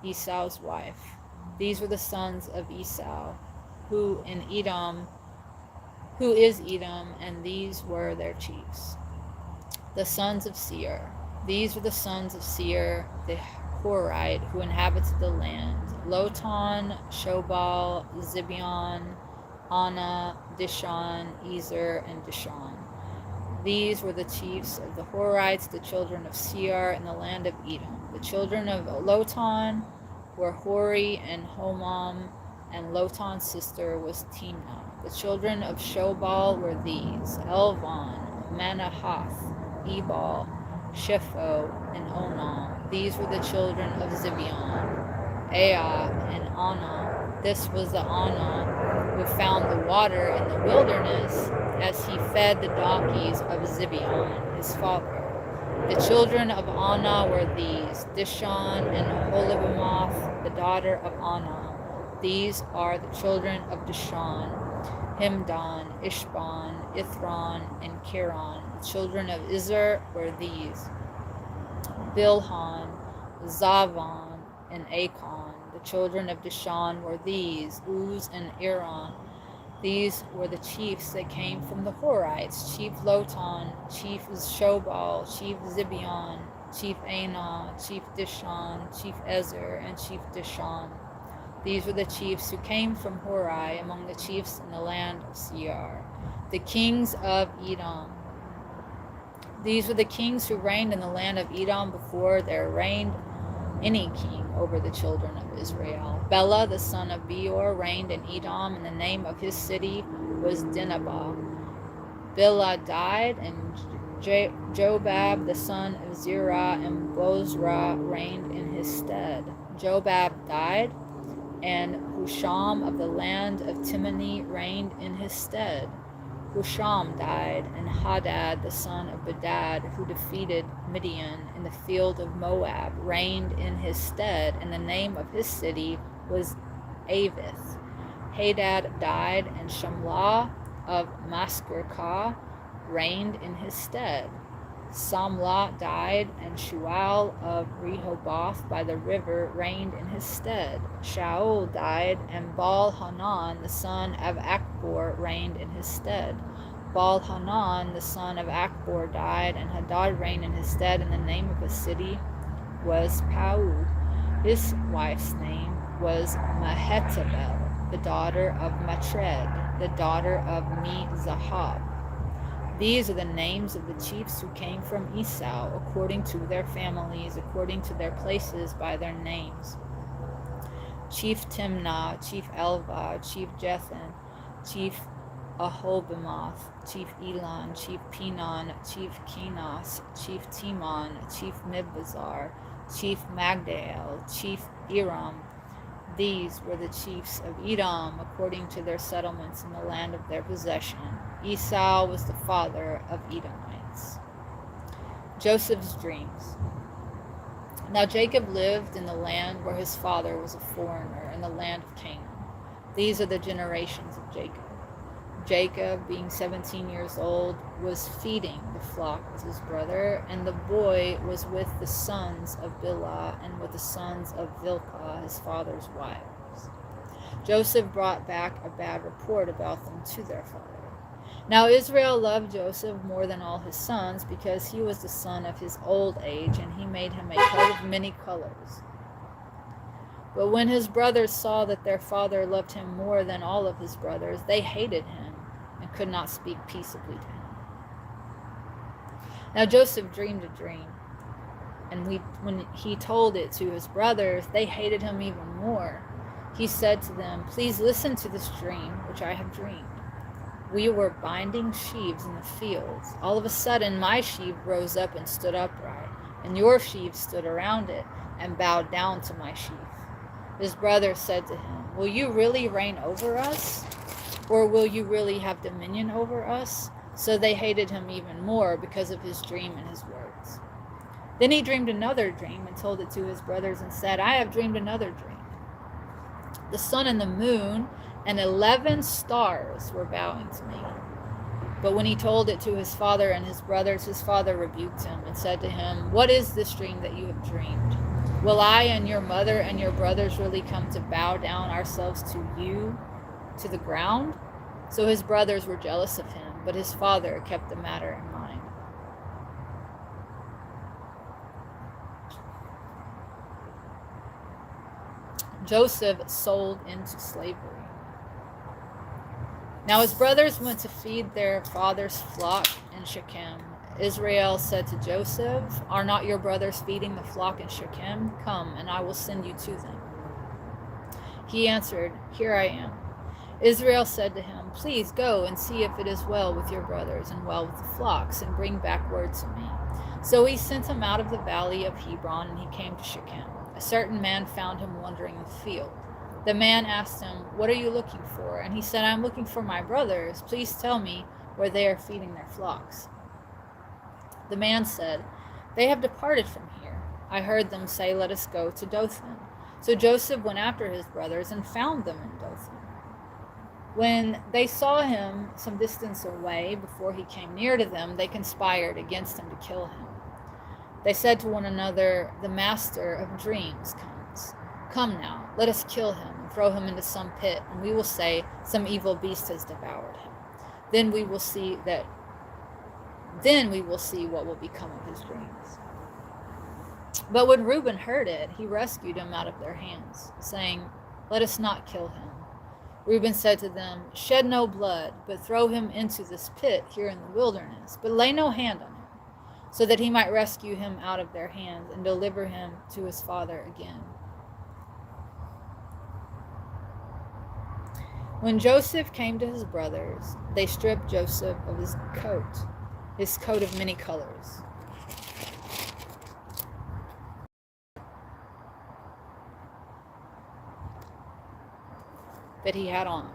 Esau's wife. These were the sons of Esau, who is Edom, and these were their chiefs. The sons of Seir. These were the sons of Seir, the Horite, who inhabited the land: Lotan, Shobal, Zibeon, Anah, Dishon, Ezer, and Dishon. These were the chiefs of the Horites, the children of Seir, in the land of Edom. The children of Lotan were Hori and Homam, and Lotan's sister was Timnah. The children of Shobal were these: Elvan, Manahath, Ebal, Shepho, and Onam. These were the children of Zibeon: Aa and Anah. This was the Anah who found the water in the wilderness as he fed the donkeys of Zibeon, his father. The children of Anah were these: Dishon and Oholibamah, the daughter of Anah. These are the children of Dishon: Himdan, Ishban, Ithran, and Kiran. The children of Ezer were these: Bilhan, Zavan, and Acon. The children of Dishon were these: Uz and Iran. These were the chiefs that came from the Horites: Chief Lotan, Chief Shobal, Chief Zibeon, chief Anah, chief Dishon, chief Ezer, and chief Dishon. These were the chiefs who came from Horai among the chiefs in the land of Seir, the kings of Edom. These were the kings who reigned in the land of Edom before there reigned any king over the children of Israel. Bela, the son of Beor, reigned in Edom, and the name of his city was Dinhabah. Bela died, and Jobab, the son of Zerah, and Bozrah reigned in his stead. Jobab died, and Husham of the land of Timni reigned in his stead. Husham died, and Hadad, the son of Bedad, who defeated Midian in the field of Moab, reigned in his stead, and the name of his city was Avith. Hadad died, and Shamlah of Masrekah reigned in his stead. Samlah died, and Shual of Rehoboth by the river reigned in his stead. Shaul died, and Baal-Hanan, the son of Akbor, reigned in his stead. Baal-Hanan, the son of Akbor, died, and Hadad reigned in his stead, and the name of the city was Pau. His wife's name was Mehetabel, the daughter of Matred, the daughter of Me-Zahab. These are the names of the chiefs who came from Esau, according to their families, according to their places by their names. Chief Timnah, Chief Elva, Chief Jethan, Chief Ahobemoth, Chief Elon, Chief Pinon, Chief Kenos, Chief Timon, Chief Mibzar, Chief Magdael, Chief Iram. These were the chiefs of Edom, according to their settlements in the land of their possession. Esau was the father of Edomites. Joseph's dreams. Now Jacob lived in the land where his father was a foreigner, in the land of Canaan. These are the generations of Jacob. Jacob, being 17 years old, was feeding the flock with his brother, and the boy was with the sons of Bilhah and with the sons of Zilpah, his father's wives. Joseph brought back a bad report about them to their father. Now Israel loved Joseph more than all his sons, because he was the son of his old age, and he made him a coat of many colors. But when his brothers saw that their father loved him more than all of his brothers, they hated him and could not speak peaceably to him. Now Joseph dreamed a dream, and when he told it to his brothers, they hated him even more. He said to them, "Please listen to this dream which I have dreamed. We were binding sheaves in the fields. All of a sudden, my sheaf rose up and stood upright, and your sheaves stood around it and bowed down to my sheaf." His brother said to him, "Will you really reign over us? Or will you really have dominion over us?" So they hated him even more because of his dream and his words. Then he dreamed another dream and told it to his brothers and said, "I have dreamed another dream. The sun and the moon and 11 stars were bowing to me." But when he told it to his father and his brothers, his father rebuked him and said to him, "What is this dream that you have dreamed? Will I and your mother and your brothers really come to bow down ourselves to you, to the ground?" So his brothers were jealous of him, but his father kept the matter in mind. Joseph sold into slavery. Now his brothers went to feed their father's flock in Shechem. Israel said to Joseph, "Are not your brothers feeding the flock in Shechem? Come, and I will send you to them." He answered, "Here I am." Israel said to him, "Please go and see if it is well with your brothers and well with the flocks, and bring back word to me." So he sent him out of the valley of Hebron, and he came to Shechem. A certain man found him wandering in the field. The man asked him, "What are you looking for?" And he said, "I'm looking for my brothers. Please tell me where they are feeding their flocks." The man said, "They have departed from here. I heard them say, 'Let us go to Dothan.'" So Joseph went after his brothers and found them in Dothan. When they saw him some distance away, before he came near to them, they conspired against him to kill him. They said to one another, "The master of dreams comes. Come now, let us kill him and throw him into some pit, and we will say, 'Some evil beast has devoured him.' Then we will see what will become of his dreams." But when Reuben heard it, he rescued him out of their hands, saying, "Let us not kill him." Reuben said to them, "Shed no blood, but throw him into this pit here in the wilderness, but lay no hand on him, so that he might rescue him out of their hands and deliver him to his father again." When Joseph came to his brothers, they stripped Joseph of his coat of many colors, that he had on.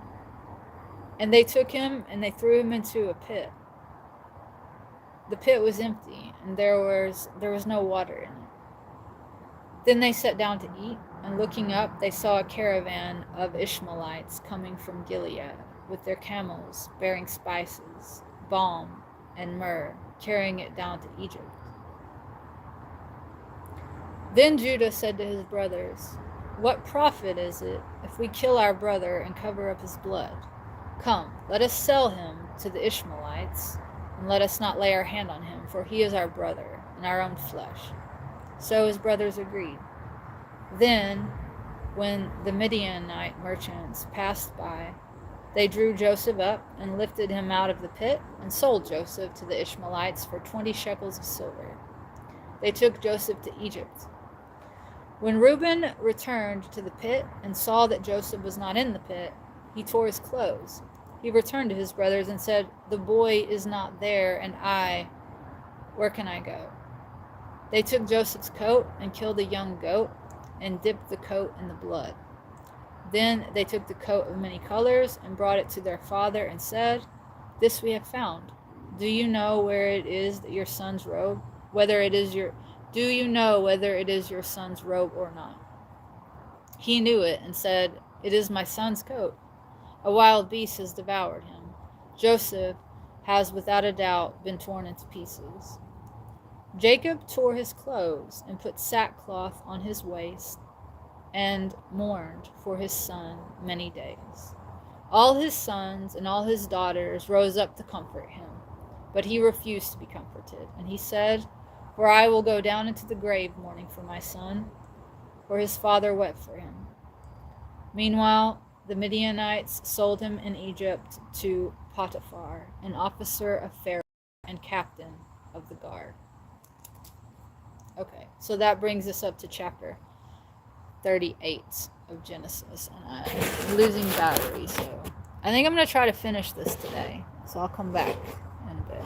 And they took him and they threw him into a pit. The pit was empty, and there was no water in it. Then they sat down to eat, and looking up, they saw a caravan of Ishmaelites coming from Gilead, with their camels bearing spices, balm, and myrrh, carrying it down to Egypt. Then Judah said to his brothers, "What profit is it if we kill our brother and cover up his blood? Come, let us sell him to the Ishmaelites, and let us not lay our hand on him, for he is our brother and our own flesh." So his brothers agreed. Then, when the Midianite merchants passed by, they drew Joseph up and lifted him out of the pit and sold Joseph to the Ishmaelites for 20 shekels of silver. They took Joseph to Egypt. When Reuben returned to the pit and saw that Joseph was not in the pit, he tore his clothes. He returned to his brothers and said, "The boy is not there, and where can I go?" They took Joseph's coat and killed a young goat and dipped the coat in the blood. Then they took the coat of many colors and brought it to their father and said, "This we have found. Do you know where it is that your son's robe? Do you know whether it is your son's robe or not?" He knew it and said, "It is my son's coat. A wild beast has devoured him. Joseph has without a doubt been torn into pieces." Jacob tore his clothes and put sackcloth on his waist and mourned for his son many days. All his sons and all his daughters rose up to comfort him, but he refused to be comforted. And he said, "For I will go down into the grave mourning for my son," for his father wept for him. Meanwhile, the Midianites sold him in Egypt to Potiphar, an officer of Pharaoh and captain of the guard. Okay, so that brings us up to chapter 38 of Genesis, and I'm losing battery, so I think I'm going to try to finish this today, so I'll come back in a bit.